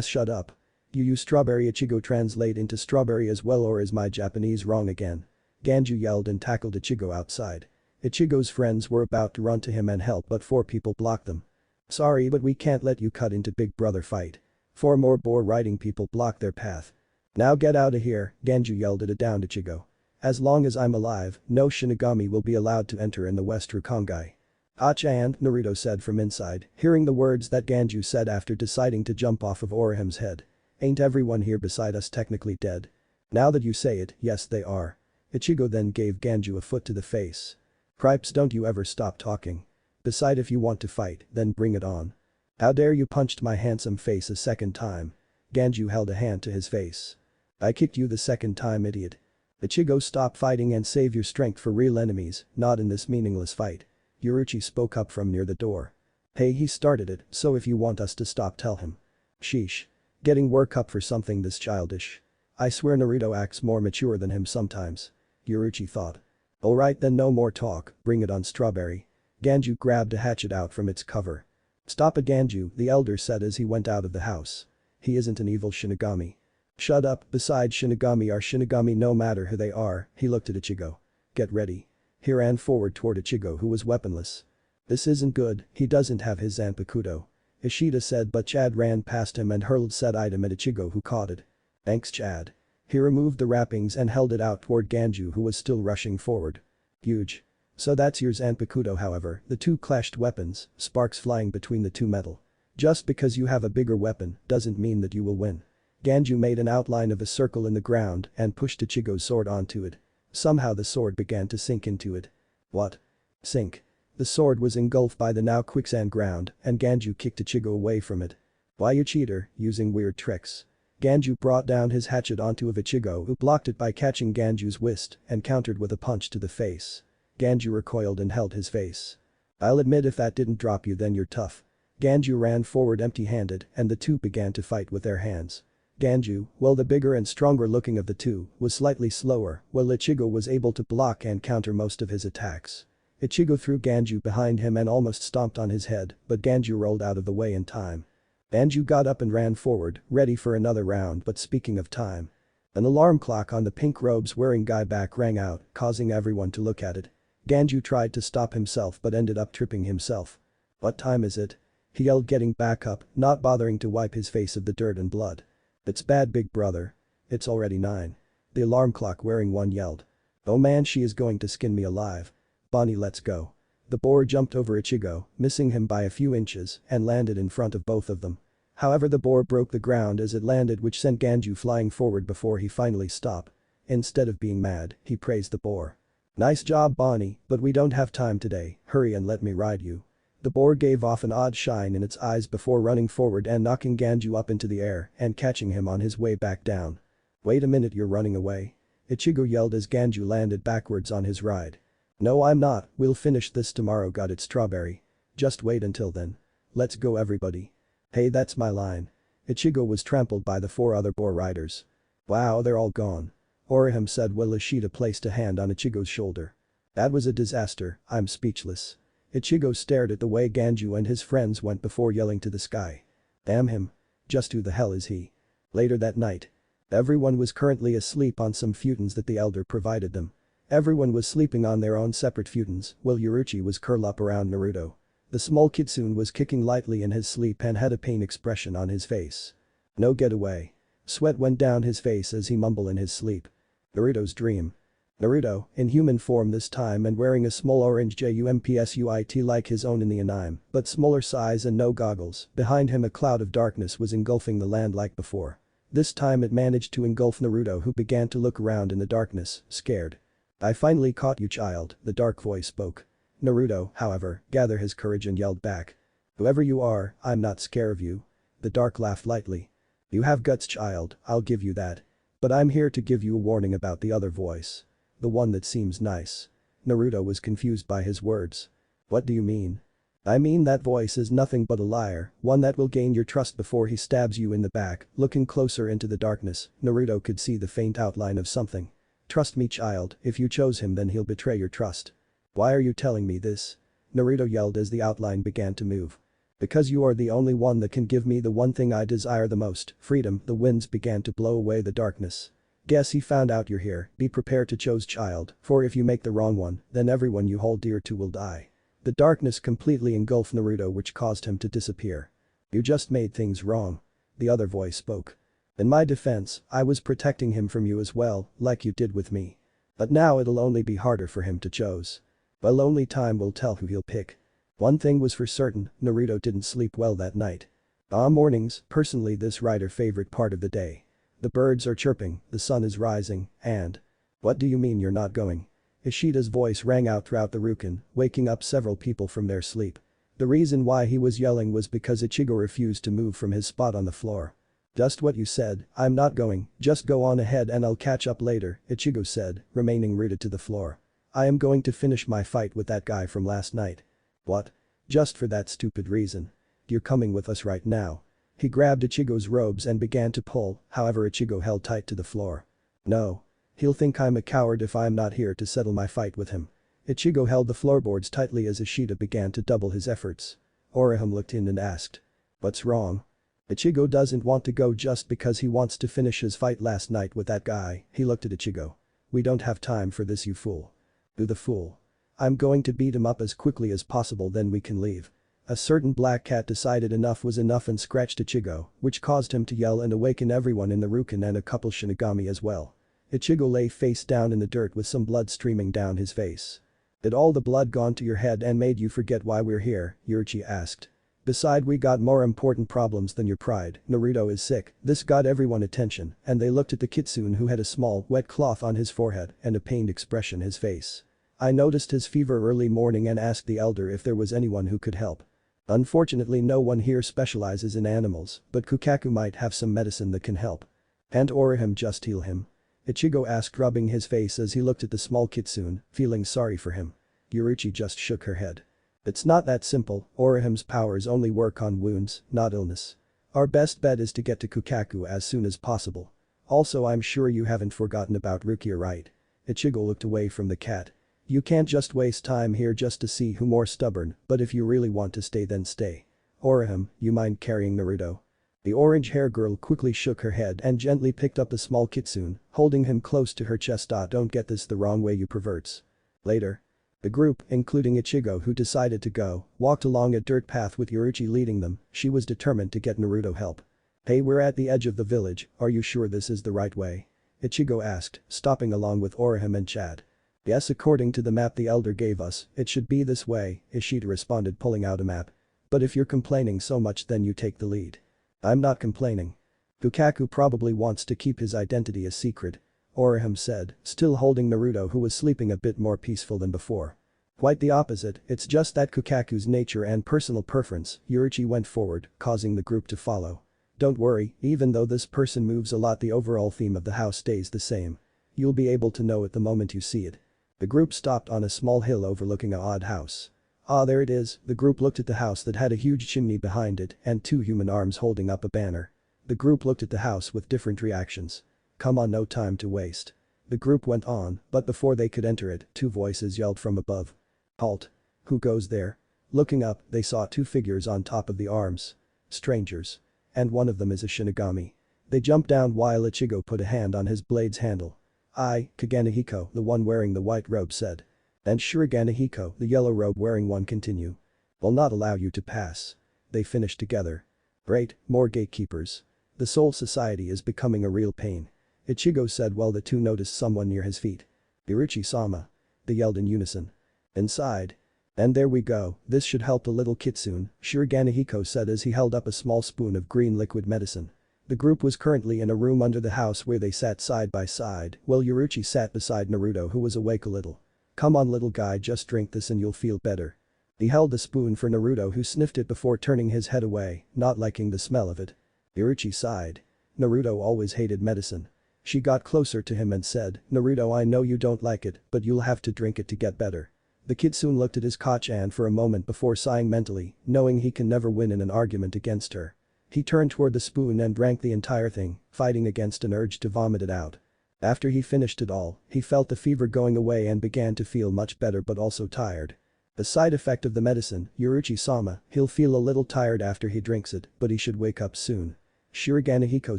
S1: Shut up. You use strawberry. Ichigo translate into strawberry as well, or is my Japanese wrong again? Ganju yelled and tackled Ichigo outside. Ichigo's friends were about to run to him and help, but 4 people blocked them. Sorry, but we can't let you cut into big brother fight. 4 more boar riding people blocked their path. Now get out of here, Ganju yelled at a downed Ichigo. As long as I'm alive, no Shinigami will be allowed to enter in the West Rukongai. Achan, Naruto said from inside, hearing the words that Ganju said after deciding to jump off of Orihim's head. Ain't everyone here beside us technically dead? Now that you say it, yes they are. Ichigo then gave Ganju a foot to the face. Cripes, don't you ever stop talking. Decide if you want to fight, then bring it on. How dare you punched my handsome face a second time. Ganju held a hand to his face. I kicked you the second time, idiot. Ichigo, stop fighting and save your strength for real enemies, not in this meaningless fight. Yoruichi spoke up from near the door. Hey, he started it, so if you want us to stop, tell him. Sheesh. Getting work up for something this childish. I swear Naruto acts more mature than him sometimes. Yoruichi thought. Alright then, no more talk, bring it on, strawberry. Ganju grabbed a hatchet out from its cover. Stop it, Ganju, the elder said as he went out of the house. He isn't an evil Shinigami. Shut up, besides Shinigami are Shinigami no matter who they are, he looked at Ichigo. Get ready. He ran forward toward Ichigo, who was weaponless. This isn't good, he doesn't have his Zanpakuto. Ishida said, but Chad ran past him and hurled said item at Ichigo, who caught it. Thanks, Chad. He removed the wrappings and held it out toward Ganju, who was still rushing forward. Huge. So that's your Zanpakuto. However, the 2 clashed weapons, sparks flying between the 2 metal. Just because you have a bigger weapon doesn't mean that you will win. Ganju made an outline of a circle in the ground and pushed Ichigo's sword onto it. Somehow the sword began to sink into it. What? Sink. The sword was engulfed by the now quicksand ground and Ganju kicked Ichigo away from it. Why, you cheater, using weird tricks. Ganju brought down his hatchet onto Ichigo, who blocked it by catching Ganju's wrist and countered with a punch to the face. Ganju recoiled and held his face. I'll admit if that didn't drop you, then you're tough. Ganju ran forward empty-handed and the 2 began to fight with their hands. Ganju, well the bigger and stronger looking of the 2, was slightly slower, while Ichigo was able to block and counter most of his attacks. Ichigo threw Ganju behind him and almost stomped on his head, but Ganju rolled out of the way in time. Ganju got up and ran forward, ready for another round, but speaking of time. An alarm clock on the pink robes wearing guy back rang out, causing everyone to look at it. Ganju tried to stop himself but ended up tripping himself. What time is it? He yelled, getting back up, not bothering to wipe his face of the dirt and blood. It's bad, big brother. It's already 9. The alarm clock wearing one yelled. Oh man, she is going to skin me alive. Bonnie, let's go. The boar jumped over Ichigo, missing him by a few inches, and landed in front of both of them. However, the boar broke the ground as it landed, which sent Ganju flying forward before he finally stopped. Instead of being mad, he praised the boar. Nice job, Bonnie, but we don't have time today, hurry and let me ride you. The boar gave off an odd shine in its eyes before running forward and knocking Ganju up into the air and catching him on his way back down. Wait a minute, you're running away? Ichigo yelled as Ganju landed backwards on his ride. No, I'm not, we'll finish this tomorrow, got it, strawberry. Just wait until then. Let's go, everybody. Hey, that's my line. Ichigo was trampled by the 4 other boar riders. Wow, they're all gone. Orihim said while Ishida placed a hand on Ichigo's shoulder. That was a disaster, I'm speechless. Ichigo stared at the way Ganju and his friends went before yelling to the sky. Damn him. Just who the hell is he? Later that night. Everyone was currently asleep on some futons that the elder provided them. Everyone was sleeping on their own separate futons, while Yoruichi was curled up around Naruto. The small kitsune was kicking lightly in his sleep and had a pain expression on his face. No, get away. Sweat went down his face as he mumbled in his sleep. Naruto's dream. Naruto, in human form this time and wearing a small orange jumpsuit like his own in the anime, but smaller size and no goggles, behind him a cloud of darkness was engulfing the land like before. This time it managed to engulf Naruto, who began to look around in the darkness, scared. "I finally caught you, child," the dark voice spoke. Naruto, however, gathered his courage and yelled back. "Whoever you are, I'm not scared of you." The dark laughed lightly. "You have guts, child, I'll give you that. But I'm here to give you a warning about the other voice. The one that seems nice." Naruto was confused by his words. "What do you mean?" "I mean that voice is nothing but a liar, one that will gain your trust before he stabs you in the back." Looking closer into the darkness, Naruto could see the faint outline of something. "Trust me, child, if you chose him then he'll betray your trust." "Why are you telling me this?" Naruto yelled as the outline began to move. "Because you are the only one that can give me the one thing I desire the most, freedom." The winds began to blow away the darkness. "Guess he found out you're here, be prepared to choose, child, for if you make the wrong one, then everyone you hold dear to will die." The darkness completely engulfed Naruto, which caused him to disappear. "You just made things wrong." The other voice spoke. "In my defense, I was protecting him from you as well, like you did with me. But now it'll only be harder for him to choose. Well, only time will tell who he'll pick." One thing was for certain, Naruto didn't sleep well that night. Mornings, personally this writer's favorite part of the day. The birds are chirping, the sun is rising, and… "What do you mean you're not going?" Ishida's voice rang out throughout the Rukin, waking up several people from their sleep. The reason why he was yelling was because Ichigo refused to move from his spot on the floor. "Just what you said, I'm not going, just go on ahead and I'll catch up later," Ichigo said, remaining rooted to the floor. "I am going to finish my fight with that guy from last night." "What? Just for that stupid reason? You're coming with us right now." He grabbed Ichigo's robes and began to pull, however Ichigo held tight to the floor. "No. He'll think I'm a coward if I'm not here to settle my fight with him." Ichigo held the floorboards tightly as Ishida began to double his efforts. Orihime looked in and asked. "What's wrong?" Ichigo doesn't want to go just because he wants to finish his fight last night with that guy. He looked at Ichigo. "We don't have time for this, you fool." "Who the fool?" "I'm going to beat him up as quickly as possible, then we can leave." A certain black cat decided enough was enough and scratched Ichigo, which caused him to yell and awaken everyone in the Rukin and a couple Shinigami as well. Ichigo lay face down in the dirt with some blood streaming down his face. "Did all the blood gone to your head and made you forget why we're here?" Yoruichi asked. "Beside, we got more important problems than your pride. Naruto is sick." This got everyone attention and they looked at the kitsune who had a small, wet cloth on his forehead and a pained expression his face. "I noticed his fever early morning and asked the elder if there was anyone who could help. Unfortunately no one here specializes in animals, but Kukaku might have some medicine that can help." "Can't Orihime just heal him?" Ichigo asked, rubbing his face as he looked at the small kitsune, feeling sorry for him. Yoruichi just shook her head. "It's not that simple, Orihime's powers only work on wounds, not illness. Our best bet is to get to Kukaku as soon as possible. Also, I'm sure you haven't forgotten about Rukia, right?" Ichigo looked away from the cat. "You can't just waste time here just to see who's more stubborn, but if you really want to stay then stay. Orihime, you mind carrying Naruto?" The orange-haired girl quickly shook her head and gently picked up the small kitsune, holding him close to her chest. "Don't get this the wrong way, you perverts." Later. The group, including Ichigo who decided to go, walked along a dirt path with Yoruichi leading them. She was determined to get Naruto help. "Hey, we're at the edge of the village, are you sure this is the right way?" Ichigo asked, stopping along with Orihime and Chad. "Yes, according to the map the elder gave us, it should be this way," Ishida responded, pulling out a map. "But if you're complaining so much then you take the lead." "I'm not complaining. Kukaku probably wants to keep his identity a secret," Orihime said, still holding Naruto who was sleeping a bit more peaceful than before. "Quite the opposite, it's just that Kukaku's nature and personal preference." Yoruichi went forward, causing the group to follow. "Don't worry, even though this person moves a lot the overall theme of the house stays the same. You'll be able to know it the moment you see it." The group stopped on a small hill overlooking an odd house. There it is." The group looked at the house that had a huge chimney behind it and two human arms holding up a banner. The group looked at the house with different reactions. "Come on, no time to waste." The group went on, but before they could enter it, two voices yelled from above. "Halt. Who goes there?" Looking up, they saw two figures on top of the arms. Strangers. And one of them is a Shinigami. They jumped down while Ichigo put a hand on his blade's handle. "I, Kaganehiko," the one wearing the white robe said. "And Shuriganehiko," the yellow robe wearing one continue. "Will not allow you to pass." They finished together. "Great, more gatekeepers." The Soul Society is becoming a real pain. Ichigo said while the two noticed someone near his feet. Yoruichi-sama. They yelled in unison. Inside. And there we go, this should help the little kitsune, Shiriganihiko said as he held up a small spoon of green liquid medicine. The group was currently in a room under the house where they sat side by side, while Yoruichi sat beside Naruto who was awake a little. Come on little guy, just drink this and you'll feel better. He held the spoon for Naruto who sniffed it before turning his head away, not liking the smell of it. Yoruichi sighed. Naruto always hated medicine. She got closer to him and said, Naruto, I know you don't like it, but you'll have to drink it to get better. The kitsune looked at his Kachan for a moment before sighing mentally, knowing he can never win in an argument against her. He turned toward the spoon and drank the entire thing, fighting against an urge to vomit it out. After he finished it all, he felt the fever going away and began to feel much better but also tired. A side effect of the medicine, Yoruichi-sama, he'll feel a little tired after he drinks it, but he should wake up soon. Shiriganihiko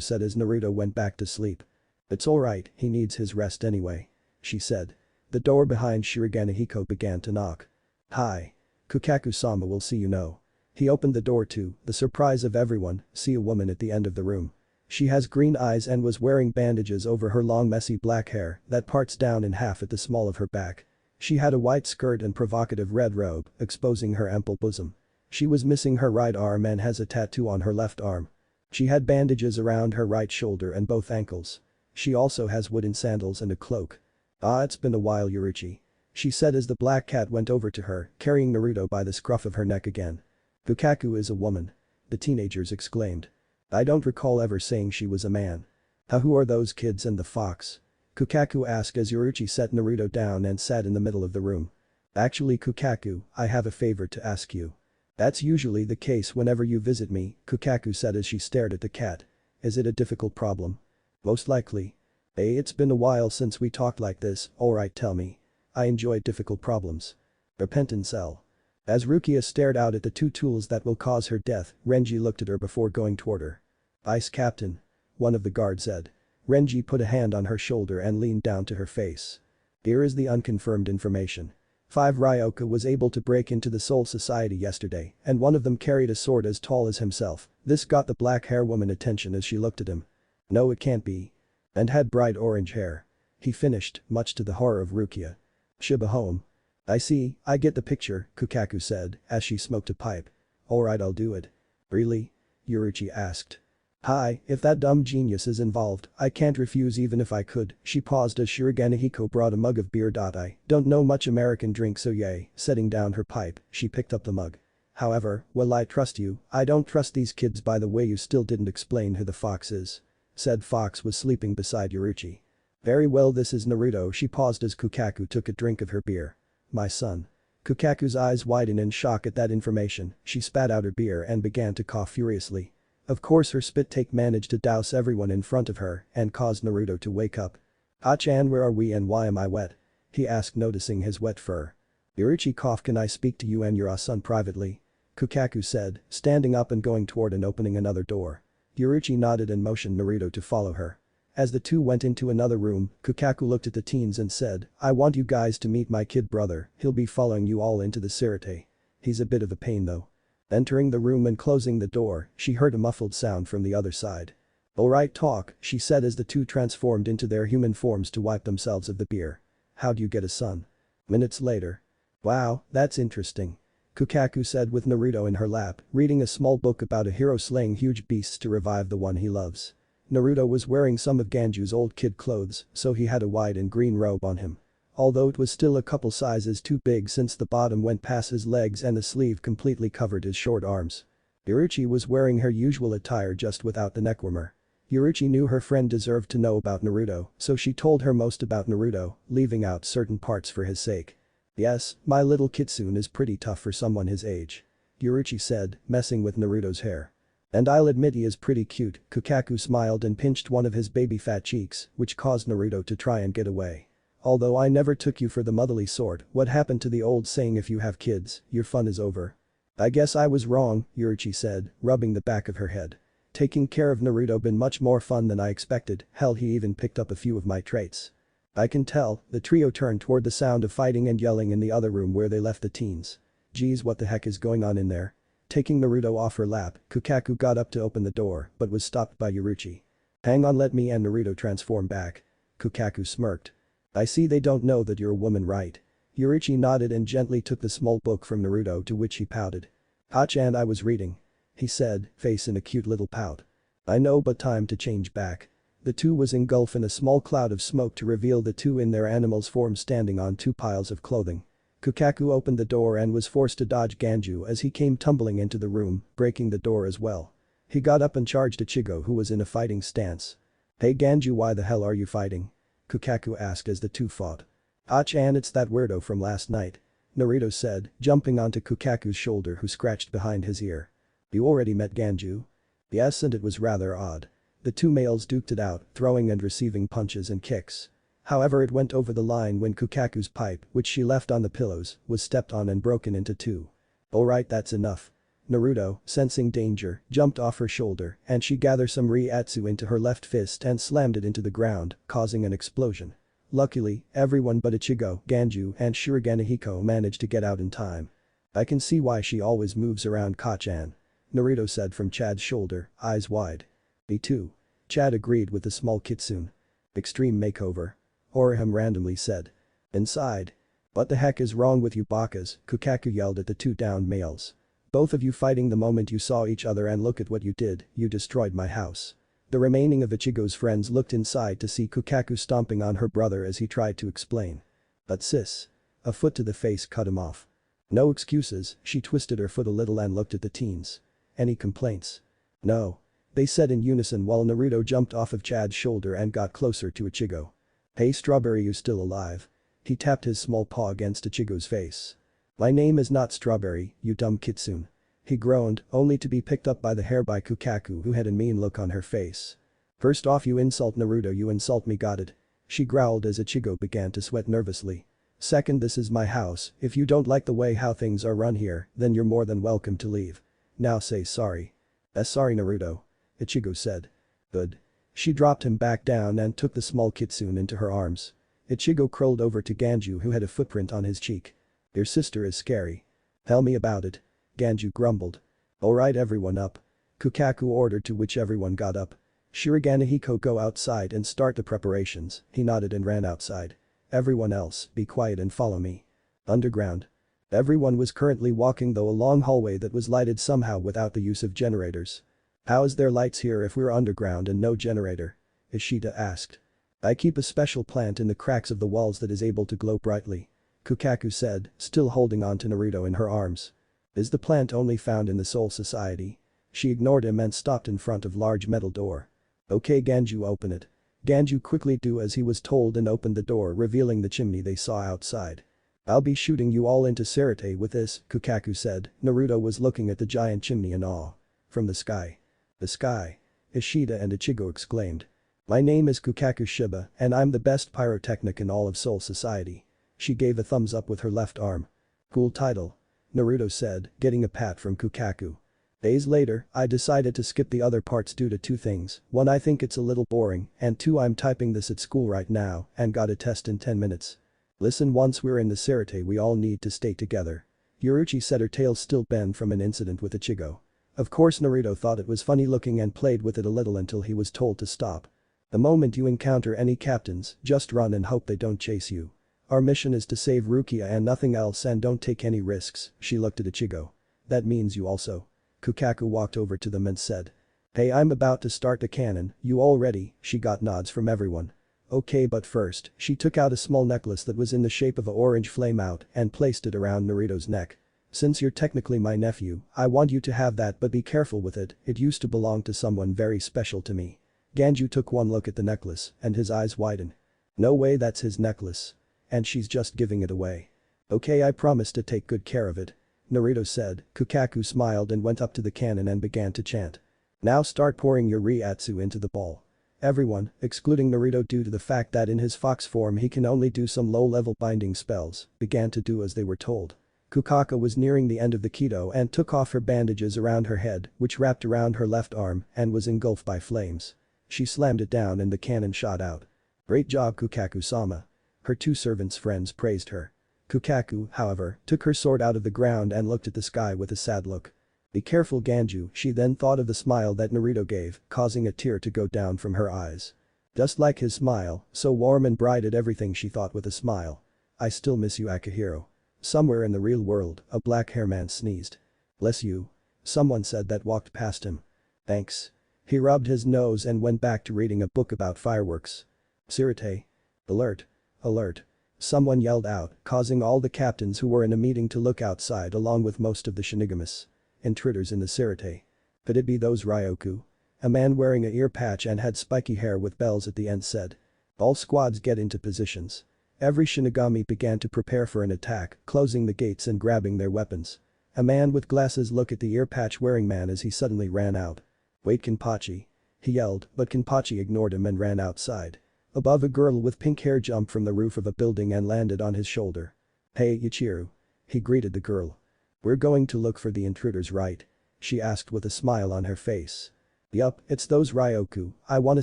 S1: said as Naruto went back to sleep. It's alright, he needs his rest anyway. She said. The door behind Shiriganihiko began to knock. Hi. Kukaku-sama will see you know. He opened the door to the surprise of everyone, see a woman at the end of the room. She has green eyes and was wearing bandages over her long messy black hair that parts down in half at the small of her back. She had a white skirt and provocative red robe, exposing her ample bosom. She was missing her right arm and has a tattoo on her left arm. She had bandages around her right shoulder and both ankles. She also has wooden sandals and a cloak. Ah, it's been a while, Yoruichi. She said as the black cat went over to her, carrying Naruto by the scruff of her neck again. Kukaku is a woman. The teenagers exclaimed. I don't recall ever saying she was a man. Who are those kids and the fox? Kukaku asked as Yoruichi set Naruto down and sat in the middle of the room. Actually Kukaku, I have a favor to ask you. That's usually the case whenever you visit me, Kukaku said as she stared at the cat. Is it a difficult problem? Most likely. Hey, it's been a while since we talked like this, alright tell me. I enjoy difficult problems. Repentant cell. As Rukia stared out at the two tools that will cause her death, Renji looked at her before going toward her. Ice Captain. One of the guards said. Renji put a hand on her shoulder and leaned down to her face. Here is the unconfirmed information. 5 Ryoka was able to break into the Soul Society yesterday, and one of them carried a sword as tall as himself. This got the black hair woman attention as she looked at him. No, it can't be. And had bright orange hair. He finished, much to the horror of Rukia. Shiba home. I see, I get the picture, Kukaku said, as she smoked a pipe. Alright, I'll do it. Really? Yoruichi asked. Hi, if that dumb genius is involved, I can't refuse even if I could. She paused as Shiriganihiko brought a mug of beer. I don't know much American drink so yay, setting down her pipe, she picked up the mug. However, well I trust you, I don't trust these kids by the way you still didn't explain who the fox is. Said Fox was sleeping beside Yoruichi. Very well, this is Naruto. She paused as Kukaku took a drink of her beer. My son. Kukaku's eyes widened in shock at that information, she spat out her beer and began to cough furiously. Of course her spit take managed to douse everyone in front of her and caused Naruto to wake up. Ah-chan, where are we and why am I wet? He asked noticing his wet fur. Yoruichi coughed. Can I speak to you and your son privately? Kukaku said, standing up and going toward and opening another door. Yoruichi nodded and motioned Naruto to follow her. As the two went into another room, Kukaku looked at the teens and said, I want you guys to meet my kid brother, he'll be following you all into the Seireitei. He's a bit of a pain though. Entering the room and closing the door, she heard a muffled sound from the other side. Alright talk, she said as the two transformed into their human forms to wipe themselves of the beer. How'd you get a son? Minutes later. Wow, that's interesting. Kukaku said with Naruto in her lap, reading a small book about a hero slaying huge beasts to revive the one he loves. Naruto was wearing some of Ganju's old kid clothes, so he had a white and green robe on him. Although it was still a couple sizes too big since the bottom went past his legs and the sleeve completely covered his short arms. Yoruichi was wearing her usual attire just without the neckwarmer. Yoruichi knew her friend deserved to know about Naruto, so she told her most about Naruto, leaving out certain parts for his sake. Yes, my little kitsune is pretty tough for someone his age. Yoruichi said, messing with Naruto's hair. And I'll admit he is pretty cute, Kukaku smiled and pinched one of his baby fat cheeks, which caused Naruto to try and get away. Although I never took you for the motherly sort, what happened to the old saying if you have kids, your fun is over? I guess I was wrong, Yoruichi said, rubbing the back of her head. Taking care of Naruto been much more fun than I expected, hell he even picked up a few of my traits. I can tell, the trio turned toward the sound of fighting and yelling in the other room where they left the teens. Geez, what the heck is going on in there? Taking Naruto off her lap, Kukaku got up to open the door but was stopped by Yoruichi. Hang on, let me and Naruto transform back. Kukaku smirked. I see they don't know that you're a woman, right? Yoruichi nodded and gently took the small book from Naruto, to which he pouted. "Ah-chan, I was reading," he said, face in a cute little pout. "I know, but time to change back." The two was engulfed in a small cloud of smoke to reveal the two in their animals' form standing on two piles of clothing. Kukaku opened the door and was forced to dodge Ganju as he came tumbling into the room, breaking the door as well. He got up and charged Ichigo, who was in a fighting stance. "Hey Ganju, why the hell are you fighting?" Kukaku asked as the two fought. "Ah-chan, it's that weirdo from last night," Naruto said, jumping onto Kukaku's shoulder, who scratched behind his ear. "You already met Ganju?" "Yes, and it was rather odd." The two males duked it out, throwing and receiving punches and kicks. However, it went over the line when Kukaku's pipe, which she left on the pillows, was stepped on and broken into two. "Alright, that's enough." Naruto, sensing danger, jumped off her shoulder and she gathered some Reiatsu into her left fist and slammed it into the ground, causing an explosion. Luckily, everyone but Ichigo, Ganju and Shiraganahiko managed to get out in time. "I can see why she always moves around Kachan," Naruto said from Chad's shoulder, eyes wide. "Me too." Chad agreed with the small kitsune. "Extreme makeover," Orihime randomly said. Inside. "What the heck is wrong with you bakas?" Kukaku yelled at the two downed males. "Both of you fighting the moment you saw each other, and look at what you did, you destroyed my house." The remaining of Ichigo's friends looked inside to see Kukaku stomping on her brother as he tried to explain. "But sis." A foot to the face cut him off. "No excuses," she twisted her foot a little and looked at the teens. "Any complaints?" "No," they said in unison while Naruto jumped off of Chad's shoulder and got closer to Ichigo. "Hey Strawberry, you still alive?" He tapped his small paw against Ichigo's face. "My name is not Strawberry, you dumb kitsune." He groaned, only to be picked up by the hair by Kukaku, who had a mean look on her face. "First off, you insult Naruto, you insult me, got it?" She growled as Ichigo began to sweat nervously. "Second, this is my house, if you don't like the way how things are run here, then you're more than welcome to leave. Now say sorry." Sorry Naruto," Ichigo said. "Good." She dropped him back down and took the small kitsune into her arms. Ichigo curled over to Ganju, who had a footprint on his cheek. "Your sister is scary." "Tell me about it." Ganju grumbled. "Alright, everyone up." Kukaku ordered, to which everyone got up. "Shiraganahiko, go outside and start the preparations." He nodded and ran outside. "Everyone else, be quiet and follow me." Underground. Everyone was currently walking though a long hallway that was lighted somehow without the use of generators. "How is there lights here if we're underground and no generator?" Ishida asked. "I keep a special plant in the cracks of the walls that is able to glow brightly," Kukaku said, still holding on to Naruto in her arms. "Is the plant only found in the Soul Society?" She ignored him and stopped in front of large metal door. "Okay Ganju, open it." Ganju quickly do as he was told and opened the door, revealing the chimney they saw outside. "I'll be shooting you all into Seireitei with this," Kukaku said. Naruto was looking at the giant chimney in awe. "From the sky." "The sky?" Ishida and Ichigo exclaimed. "My name is Kukaku Shiba and I'm the best pyrotechnic in all of Soul Society." She gave a thumbs up with her left arm. "Cool title," Naruto said, getting a pat from Kukaku. Days later, I decided to skip the other parts due to two things. One, I think it's a little boring, and two, I'm typing this at school right now and got a test in 10 minutes. Listen, once we're in the Seireitei we all need to stay together. Yoruichi said, her tail still bent from an incident with Ichigo. Of course Naruto thought it was funny looking and played with it a little until he was told to stop. "The moment you encounter any captains, just run and hope they don't chase you. Our mission is to save Rukia and nothing else, and don't take any risks." She looked at Ichigo. "That means you also." Kukaku walked over to them and said. "Hey, I'm about to start the cannon, you all ready?" She got nods from everyone. "Okay, but first," she took out a small necklace that was in the shape of a orange flame out and placed it around Naruto's neck. "Since you're technically my nephew, I want you to have that, but be careful with it, it used to belong to someone very special to me." Ganju took one look at the necklace and his eyes widened. "No way, that's his necklace. And she's just giving it away." "Okay, I promise to take good care of it," Naruto said. Kukaku smiled and went up to the cannon and began to chant. "Now start pouring your Reiatsu into the ball." Everyone, excluding Naruto due to the fact that in his fox form he can only do some low-level binding spells, began to do as they were told. Kukaku was nearing the end of the Kido and took off her bandages around her head, which wrapped around her left arm and was engulfed by flames. She slammed it down and the cannon shot out. "Great job, Kukaku-sama." Her two servants' friends praised her. Kukaku, however, took her sword out of the ground and looked at the sky with a sad look. Be careful Ganju, she then thought of the smile that Naruto gave, causing a tear to go down from her eyes. Just like his smile, so warm and bright at everything she thought with a smile. I still miss you Akihiro. Somewhere in the real world, a black hair man sneezed. Bless you. Someone said that walked past him. Thanks. He rubbed his nose and went back to reading a book about fireworks. Seireitei. Alert. Alert. Someone yelled out, causing all the captains who were in a meeting to look outside along with most of the Shinigamis. Intruders in the Seireitei. Could it be those Ryoku? A man wearing a ear patch and had spiky hair with bells at the end said. All squads get into positions. Every Shinigami began to prepare for an attack, closing the gates and grabbing their weapons. A man with glasses looked at the ear patch wearing man as he suddenly ran out. Wait Kenpachi. He yelled, but Kenpachi ignored him and ran outside. Above a girl with pink hair jumped from the roof of a building and landed on his shoulder. Hey Ichigo. He greeted the girl. We're going to look for the intruders right? She asked with a smile on her face. Yup, it's those Ryoku, I wanna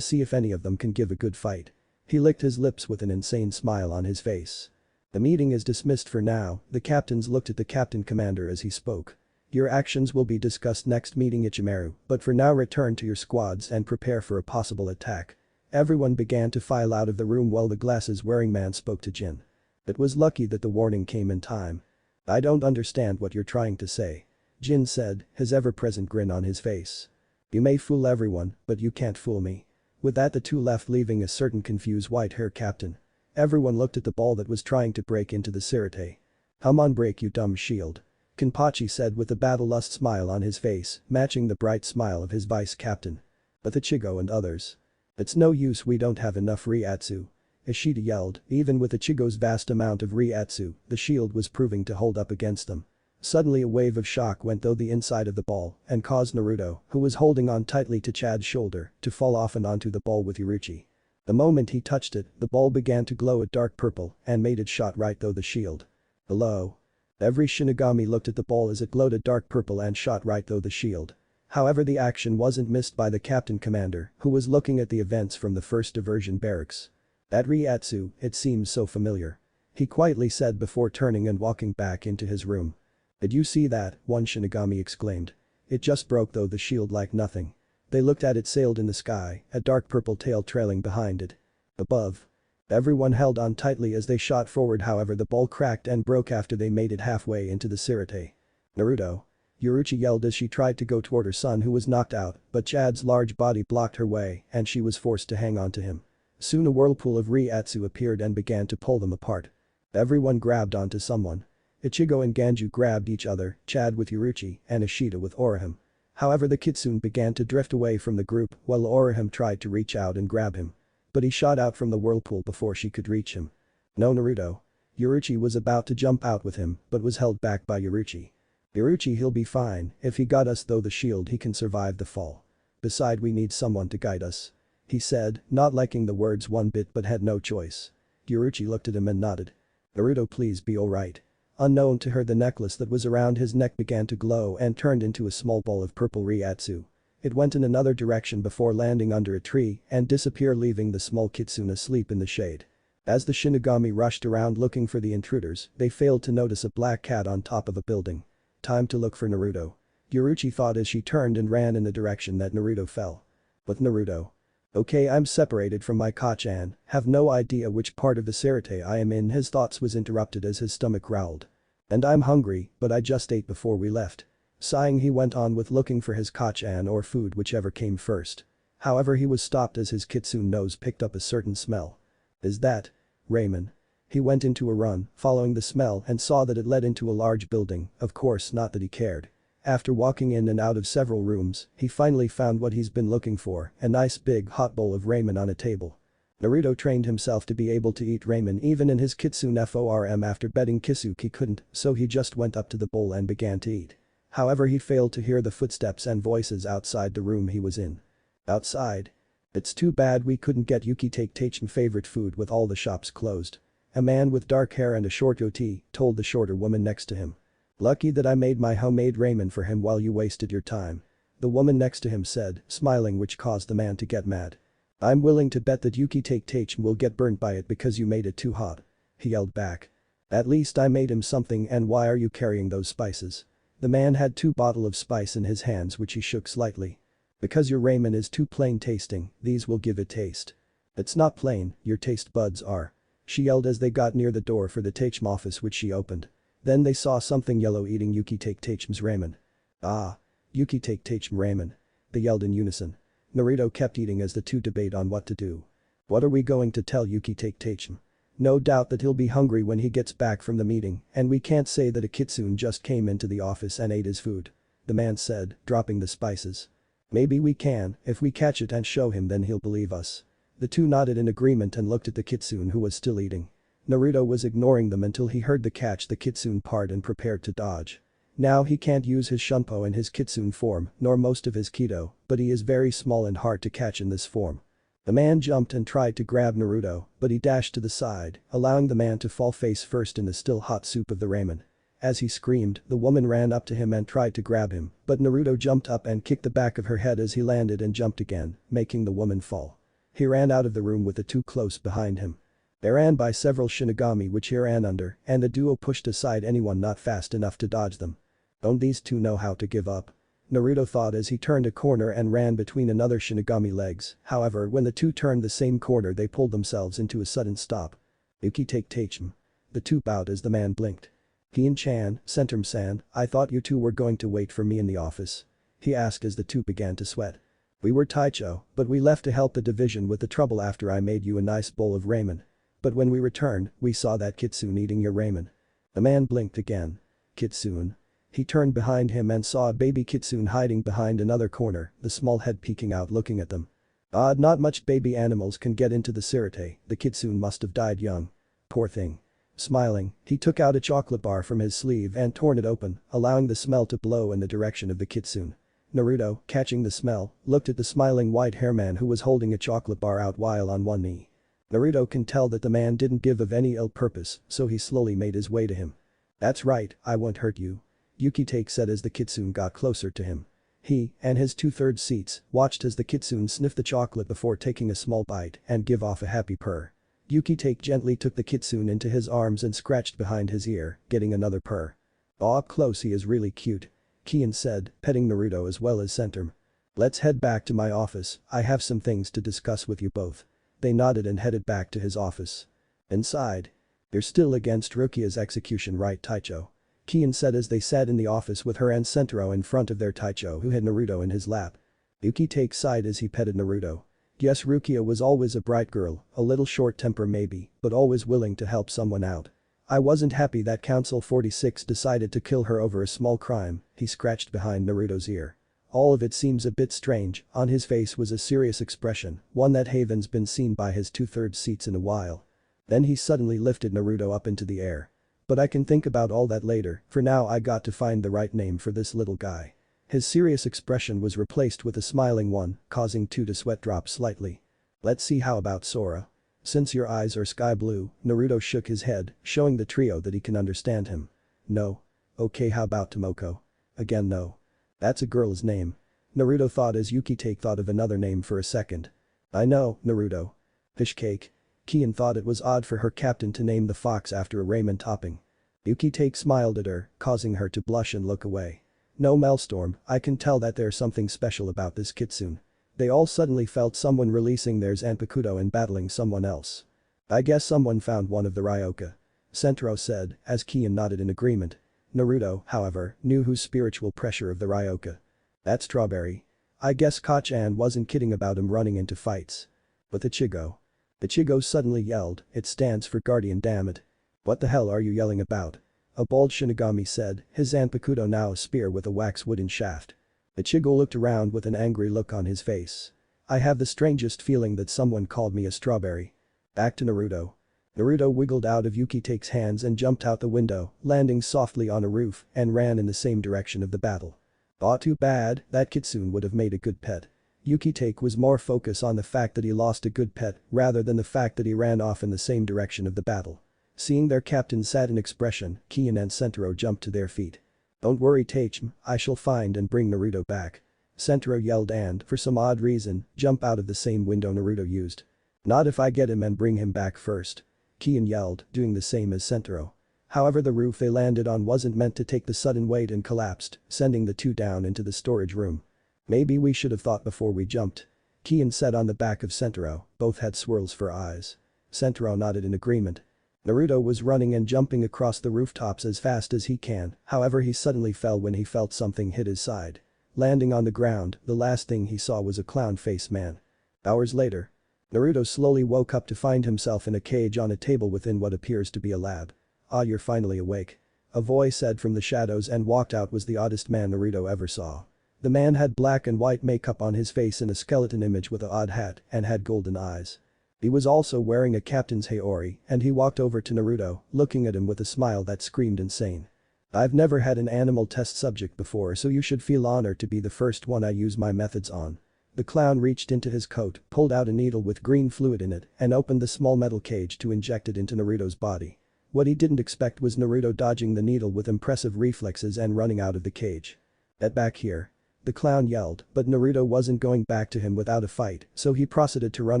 S1: see if any of them can give a good fight. He licked his lips with an insane smile on his face. The meeting is dismissed for now, the captains looked at the captain commander as he spoke. Your actions will be discussed next meeting Ichimaru, but for now return to your squads and prepare for a possible attack. Everyone began to file out of the room while the glasses-wearing man spoke to Jin. It was lucky that the warning came in time. I don't understand what you're trying to say. Jin said, his ever-present grin on his face. You may fool everyone, but you can't fool me. With that the two left leaving a certain confused white-haired captain. Everyone looked at the ball that was trying to break into the Seireitei. Come on break you dumb shield. Kenpachi said with a battle-lust smile on his face, matching the bright smile of his vice-captain. But Ichigo and others. It's no use we don't have enough Reiatsu. Ishida yelled, even with Ichigo's vast amount of Reiatsu, the shield was proving to hold up against them. Suddenly a wave of shock went through the inside of the ball and caused Naruto, who was holding on tightly to Chad's shoulder, to fall off and onto the ball with Yoruichi. The moment he touched it, the ball began to glow a dark purple and made it shot right through the shield. Below. Every Shinigami looked at the ball as it glowed a dark purple and shot right through the shield. However the action wasn't missed by the captain commander, who was looking at the events from the first diversion barracks. That Reiatsu, it seems so familiar. He quietly said before turning and walking back into his room. Did you see that? One Shinigami exclaimed. It just broke though the shield like nothing. They looked at it sailed in the sky, a dark purple tail trailing behind it. Above. Everyone held on tightly as they shot forward however the ball cracked and broke after they made it halfway into the Seireitei. Naruto. Yoruichi yelled as she tried to go toward her son who was knocked out, but Chad's large body blocked her way and she was forced to hang on to him. Soon a whirlpool of Reiatsu appeared and began to pull them apart. Everyone grabbed onto someone. Ichigo and Ganju grabbed each other, Chad with Yoruichi and Ishida with Orihime. However the kitsune began to drift away from the group while Orihime tried to reach out and grab him. But he shot out from the whirlpool before she could reach him. No Naruto. Yoruichi was about to jump out with him but was held back by Yoruichi. Yoruichi he'll be fine, if he got us through the shield he can survive the fall. Beside we need someone to guide us. He said, not liking the words one bit but had no choice. Yoruichi looked at him and nodded. Naruto please be alright. Unknown to her the necklace that was around his neck began to glow and turned into a small ball of purple Reiatsu. It went in another direction before landing under a tree and disappear leaving the small kitsune asleep in the shade. As the Shinigami rushed around looking for the intruders, they failed to notice a black cat on top of a building. Time to look for Naruto. Yoruichi thought as she turned and ran in the direction that Naruto fell. But Naruto. Okay I'm separated from my Kachan, have no idea which part of the Seireitei I am in his thoughts was interrupted as his stomach growled. And I'm hungry, but I just ate before we left. Sighing he went on with looking for his Kachan or food whichever came first. However he was stopped as his kitsune nose picked up a certain smell. Is that ramen? He went into a run, following the smell and saw that it led into a large building, of course not that he cared. After walking in and out of several rooms, he finally found what he's been looking for, a nice big hot bowl of ramen on a table. Naruto trained himself to be able to eat ramen even in his kitsune form after betting Kisuke he couldn't, so he just went up to the bowl and began to eat. However he failed to hear the footsteps and voices outside the room he was in. Outside. It's too bad we couldn't get Ukitake's favorite food with all the shops closed. A man with dark hair and a short goatee told the shorter woman next to him. Lucky that I made my homemade ramen for him while you wasted your time. The woman next to him said, smiling which caused the man to get mad. I'm willing to bet that Ukitake will get burnt by it because you made it too hot. He yelled back. At least I made him something and why are you carrying those spices? The man had 2 bottles of spice in his hands which he shook slightly. Because your ramen is too plain tasting, these will give it taste. It's not plain, your taste buds are. She yelled as they got near the door for the Tachem office which she opened. Then they saw something yellow eating Ukitake Tachem's ramen. Ah. Ukitake Tachem ramen. They yelled in unison. Naruto kept eating as the two debate on what to do. What are we going to tell Ukitake Tachem? No doubt that he'll be hungry when he gets back from the meeting, and we can't say that a kitsune just came into the office and ate his food. The man said, dropping the spices. Maybe we can, if we catch it and show him then he'll believe us. The two nodded in agreement and looked at the kitsune who was still eating. Naruto was ignoring them until he heard the catch the kitsune part and prepared to dodge. Now he can't use his shunpo in his kitsune form, nor most of his kido, but he is very small and hard to catch in this form. The man jumped and tried to grab Naruto, but he dashed to the side, allowing the man to fall face first in the still hot soup of the ramen. As he screamed, the woman ran up to him and tried to grab him, but Naruto jumped up and kicked the back of her head as he landed and jumped again, making the woman fall. He ran out of the room with the two close behind him. They ran by several Shinigami which he ran under, and the duo pushed aside anyone not fast enough to dodge them. Don't these two know how to give up? Naruto thought as he turned a corner and ran between another Shinigami legs, however when the two turned the same corner they pulled themselves into a sudden stop. Ukitake Tachem. The two bowed as the man blinked. Hien-chan, Centrum-san, I thought you two were going to wait for me in the office. He asked as the two began to sweat. We were Taicho, but we left to help the division with the trouble after I made you a nice bowl of ramen. But when we returned, we saw that kitsune eating your ramen. The man blinked again. Kitsune. He turned behind him and saw a baby kitsune hiding behind another corner, the small head peeking out looking at them. Odd, not much baby animals can get into the Seireitei, the kitsune must have died young. Poor thing. Smiling, he took out a chocolate bar from his sleeve and torn it open, allowing the smell to blow in the direction of the kitsune. Naruto, catching the smell, looked at the smiling white hair man who was holding a chocolate bar out while on one knee. Naruto can tell that the man didn't give of any ill purpose, so he slowly made his way to him. That's right, I won't hurt you. Ukitake said as the kitsune got closer to him. He and his 2/3 seats watched as the kitsune sniffed the chocolate before taking a small bite and give off a happy purr. Ukitake gently took the kitsune into his arms and scratched behind his ear, getting another purr. Aw, up close he is really cute. Kiin said, petting Naruto as well as Centrum. Let's head back to my office, I have some things to discuss with you both. They nodded and headed back to his office. Inside. You're still against Rukia's execution, right, Taicho? Kiin said as they sat in the office with her and Sentaro in front of their Taicho who had Naruto in his lap. Ukitake sighed as he petted Naruto. Yes, Rukia was always a bright girl, a little short temper maybe, but always willing to help someone out. I wasn't happy that Council 46 decided to kill her over a small crime, he scratched behind Naruto's ear. All of it seems a bit strange, on his face was a serious expression, one that haven't been seen by his 2/3 seats in a while. Then he suddenly lifted Naruto up into the air. But I can think about all that later, for now I got to find the right name for this little guy. His serious expression was replaced with a smiling one, causing two to sweat drop slightly. Let's see how about Sora. Since your eyes are sky blue, Naruto shook his head, showing the trio that he can understand him. No. Okay, how about Tomoko? Again no. That's a girl's name. Naruto thought as Ukitake thought of another name for a second. I know, Naruto. Fishcake. Kiin thought it was odd for her captain to name the fox after a ramen topping. Ukitake smiled at her, causing her to blush and look away. No, Maelstrom, I can tell that there's something special about this kitsune. They all suddenly felt someone releasing their Zanpakuto and battling someone else. I guess someone found one of the Ryoka. Sentaro said, as Kiin nodded in agreement. Naruto, however, knew whose spiritual pressure of the Ryoka. That's Strawberry. I guess Kacchan wasn't kidding about him running into fights. With Ichigo. Ichigo suddenly yelled, it stands for guardian, damn it. What the hell are you yelling about? A bald Shinigami said, his Zanpakuto now a spear with a wax wooden shaft. Ichigo looked around with an angry look on his face. I have the strangest feeling that someone called me a strawberry. Back to Naruto. Naruto wiggled out of Ukitake's hands and jumped out the window, landing softly on a roof and ran in the same direction of the battle. Aw, too bad, that kitsune would have made a good pet. Ukitake was more focused on the fact that he lost a good pet rather than the fact that he ran off in the same direction of the battle. Seeing their captain's saddened expression, Kiin and Sentaro jumped to their feet. Don't worry, Tachem, I shall find and bring Naruto back. Sentaro yelled and, for some odd reason, jump out of the same window Naruto used. Not if I get him and bring him back first. Kiin yelled, doing the same as Sentaro. However, the roof they landed on wasn't meant to take the sudden weight and collapsed, sending the two down into the storage room. Maybe we should have thought before we jumped. Kian said on the back of Sentaro, both had swirls for eyes. Sentaro nodded in agreement. Naruto was running and jumping across the rooftops as fast as he can, however he suddenly fell when he felt something hit his side. Landing on the ground, the last thing he saw was a clown-faced man. Hours later. Naruto slowly woke up to find himself in a cage on a table within what appears to be a lab. "Ah, you're finally awake." A voice said from the shadows, and walked out was the oddest man Naruto ever saw. The man had black and white makeup on his face in a skeleton image with an odd hat and had golden eyes. He was also wearing a captain's Hiyori, and he walked over to Naruto, looking at him with a smile that screamed insane. "I've never had an animal test subject before, so you should feel honored to be the first one I use my methods on." The clown reached into his coat, pulled out a needle with green fluid in it, and opened the small metal cage to inject it into Naruto's body. What he didn't expect was Naruto dodging the needle with impressive reflexes and running out of the cage. "Get back here." The clown yelled, but Naruto wasn't going back to him without a fight, so he proceeded to run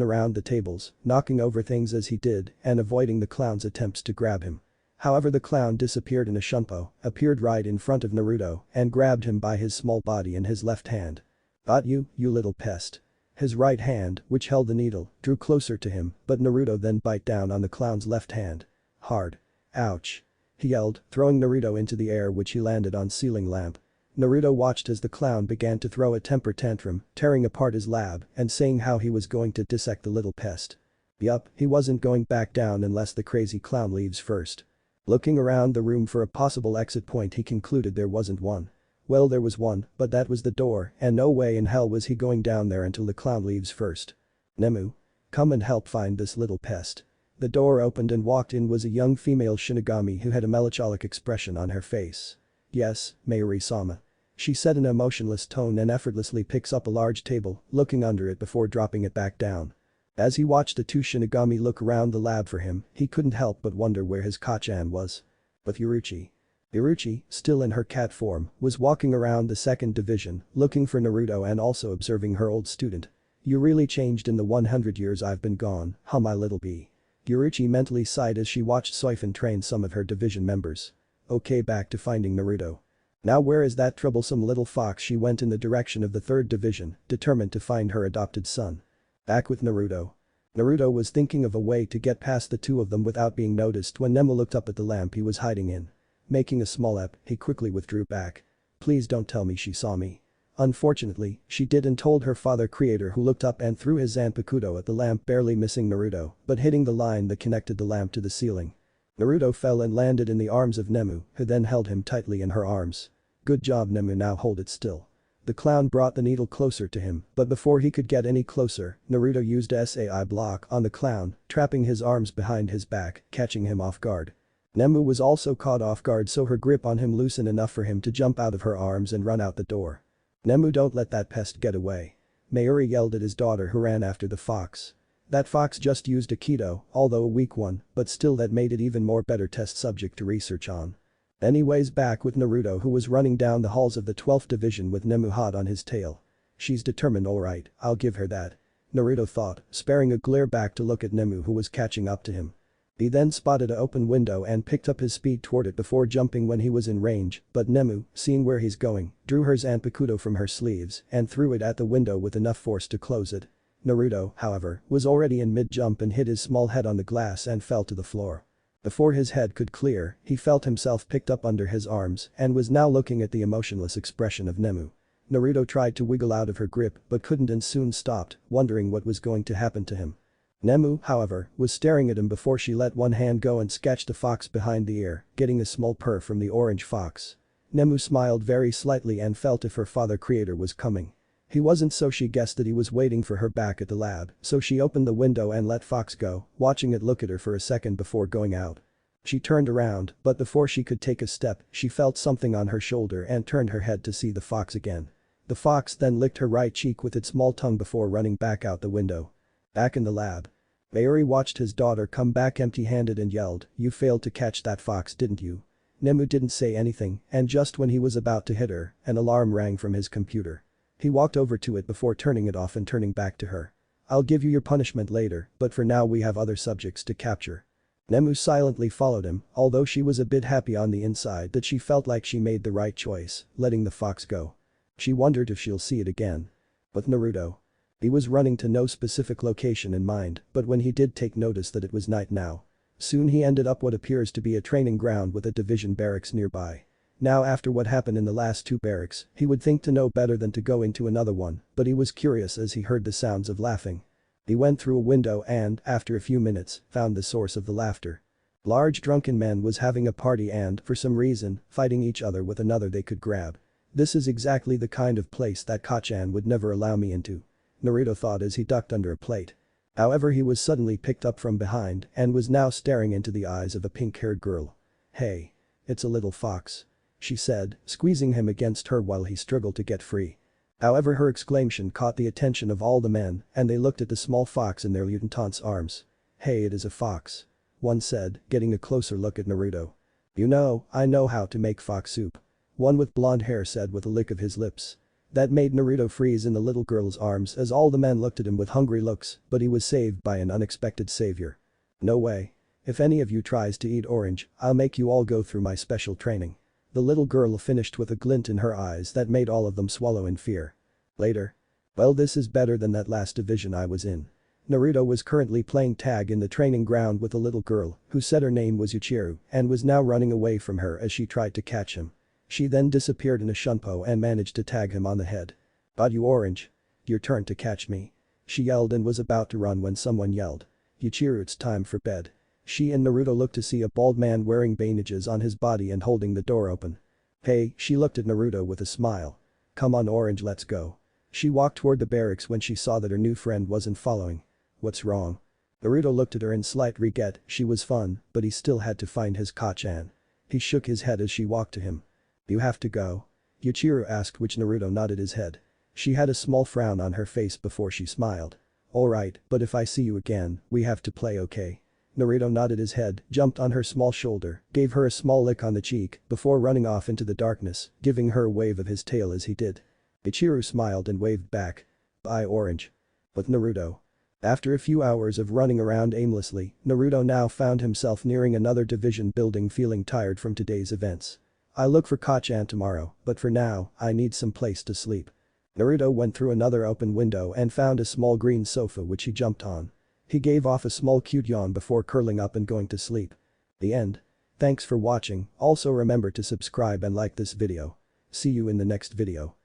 S1: around the tables, knocking over things as he did and avoiding the clown's attempts to grab him. However, the clown disappeared in a shunpo, appeared right in front of Naruto, and grabbed him by his small body in his left hand. "Got you, you little pest." His right hand, which held the needle, drew closer to him, but Naruto then bit down on the clown's left hand. Hard. "Ouch." He yelled, throwing Naruto into the air, which he landed on ceiling lamp. Naruto watched as the clown began to throw a temper tantrum, tearing apart his lab and saying how he was going to dissect the little pest. Yup, he wasn't going back down unless the crazy clown leaves first. Looking around the room for a possible exit point, he concluded there wasn't one. Well, there was one, but that was the door, and no way in hell was he going down there until the clown leaves first. "Nemu. Come and help find this little pest." The door opened and walked in was a young female Shinigami who had a melancholic expression on her face. "Yes, Mayuri-sama." She said in an emotionless tone and effortlessly picks up a large table, looking under it before dropping it back down. As he watched the two Shinigami look around the lab for him, he couldn't help but wonder where his Kachan was. But Yoruichi. Yoruichi, still in her cat form, was walking around the second division, looking for Naruto and also observing her old student. "You really changed in the 100 years I've been gone, huh, my little bee?" Yoruichi mentally sighed as she watched Soifun train some of her division members. Okay, back to finding Naruto. Now where is that troublesome little fox? She went in the direction of the third division, determined to find her adopted son. Back with Naruto. Naruto was thinking of a way to get past the two of them without being noticed when Nemu looked up at the lamp he was hiding in. Making a small ep, he quickly withdrew back. "Please don't tell me she saw me." Unfortunately, she did and told her father creator, who looked up and threw his Zanpakuto at the lamp, barely missing Naruto, but hitting the line that connected the lamp to the ceiling. Naruto fell and landed in the arms of Nemu, who then held him tightly in her arms. "Good job, Nemu, now hold it still." The clown brought the needle closer to him, but before he could get any closer, Naruto used a SAI block on the clown, trapping his arms behind his back, catching him off guard. Nemu was also caught off guard, so her grip on him loosened enough for him to jump out of her arms and run out the door. "Nemu, don't let that pest get away." Mayuri yelled at his daughter, who ran after the fox. That fox just used a Kido, although a weak one, but still that made it even more better test subject to research on. Anyways, back with Naruto, who was running down the halls of the 12th division with Nemu hot on his tail. "She's determined, alright, I'll give her that," Naruto thought, sparing a glare back to look at Nemu, who was catching up to him. He then spotted an open window and picked up his speed toward it before jumping when he was in range, but Nemu, seeing where he's going, drew her Zanpakuto from her sleeves and threw it at the window with enough force to close it. Naruto, however, was already in mid-jump and hit his small head on the glass and fell to the floor. Before his head could clear, he felt himself picked up under his arms and was now looking at the emotionless expression of Nemu. Naruto tried to wiggle out of her grip but couldn't and soon stopped, wondering what was going to happen to him. Nemu, however, was staring at him before she let one hand go and sketched a fox behind the ear, getting a small purr from the orange fox. Nemu smiled very slightly and felt if her father creator was coming. He wasn't, so she guessed that he was waiting for her back at the lab, so she opened the window and let Fox go, watching it look at her for a second before going out. She turned around, but before she could take a step, she felt something on her shoulder and turned her head to see the fox again. The fox then licked her right cheek with its small tongue before running back out the window. Back in the lab. Mayuri watched his daughter come back empty-handed and yelled, "You failed to catch that fox, didn't you?" Nemu didn't say anything, and just when he was about to hit her, an alarm rang from his computer. He walked over to it before turning it off and turning back to her. "I'll give you your punishment later, but for now we have other subjects to capture." Nemu silently followed him, although she was a bit happy on the inside that she felt like she made the right choice, letting the fox go. She wondered if she'll see it again. But Naruto. He was running to no specific location in mind, but when he did take notice that it was night now. Soon he ended up what appears to be a training ground with a division barracks nearby. Now after what happened in the last two barracks, he would think to know better than to go into another one, but he was curious as he heard the sounds of laughing. He went through a window and, after a few minutes, found the source of the laughter. Large drunken men was having a party and, for some reason, fighting each other with another they could grab. This is exactly the kind of place that Kachan would never allow me into. Naruto thought as he ducked under a plate. However, he was suddenly picked up from behind and was now staring into the eyes of a pink-haired girl. "Hey. It's a little fox," she said, squeezing him against her while he struggled to get free. However, her exclamation caught the attention of all the men and they looked at the small fox in their lieutenant's arms. "Hey, it is a fox," one said, getting a closer look at Naruto. "You know, I know how to make fox soup," one with blonde hair said with a lick of his lips. That made Naruto freeze in the little girl's arms as all the men looked at him with hungry looks, but he was saved by an unexpected savior. "No way. If any of you tries to eat orange, I'll make you all go through my special training." The little girl finished with a glint in her eyes that made all of them swallow in fear. Later. "Well, this is better than that last division I was in." Naruto was currently playing tag in the training ground with a little girl who said her name was Yuichiro and was now running away from her as she tried to catch him. She then disappeared in a shunpo and managed to tag him on the head. "But you orange. Your turn to catch me," she yelled and was about to run when someone yelled. "Yuichiro, it's time for bed." She and Naruto looked to see a bald man wearing bandages on his body and holding the door open. "Hey," she looked at Naruto with a smile. "Come on orange, let's go." She walked toward the barracks when she saw that her new friend wasn't following. "What's wrong?" Naruto looked at her in slight regret. She was fun, but he still had to find his Kachan. He shook his head as she walked to him. "You have to go?" Yuichiro asked, which Naruto nodded his head. She had a small frown on her face before she smiled. "Alright, but if I see you again, we have to play, okay?" Naruto nodded his head, jumped on her small shoulder, gave her a small lick on the cheek before running off into the darkness, giving her a wave of his tail as he did. Ichigo smiled and waved back. "Bye orange." But Naruto. After a few hours of running around aimlessly, Naruto now found himself nearing another division building feeling tired from today's events. "I'll look for Kachan tomorrow, but for now, I need some place to sleep." Naruto went through another open window and found a small green sofa which he jumped on. He gave off a small cute yawn before curling up and going to sleep. The end. Thanks for watching, also remember to subscribe and like this video. See you in the next video.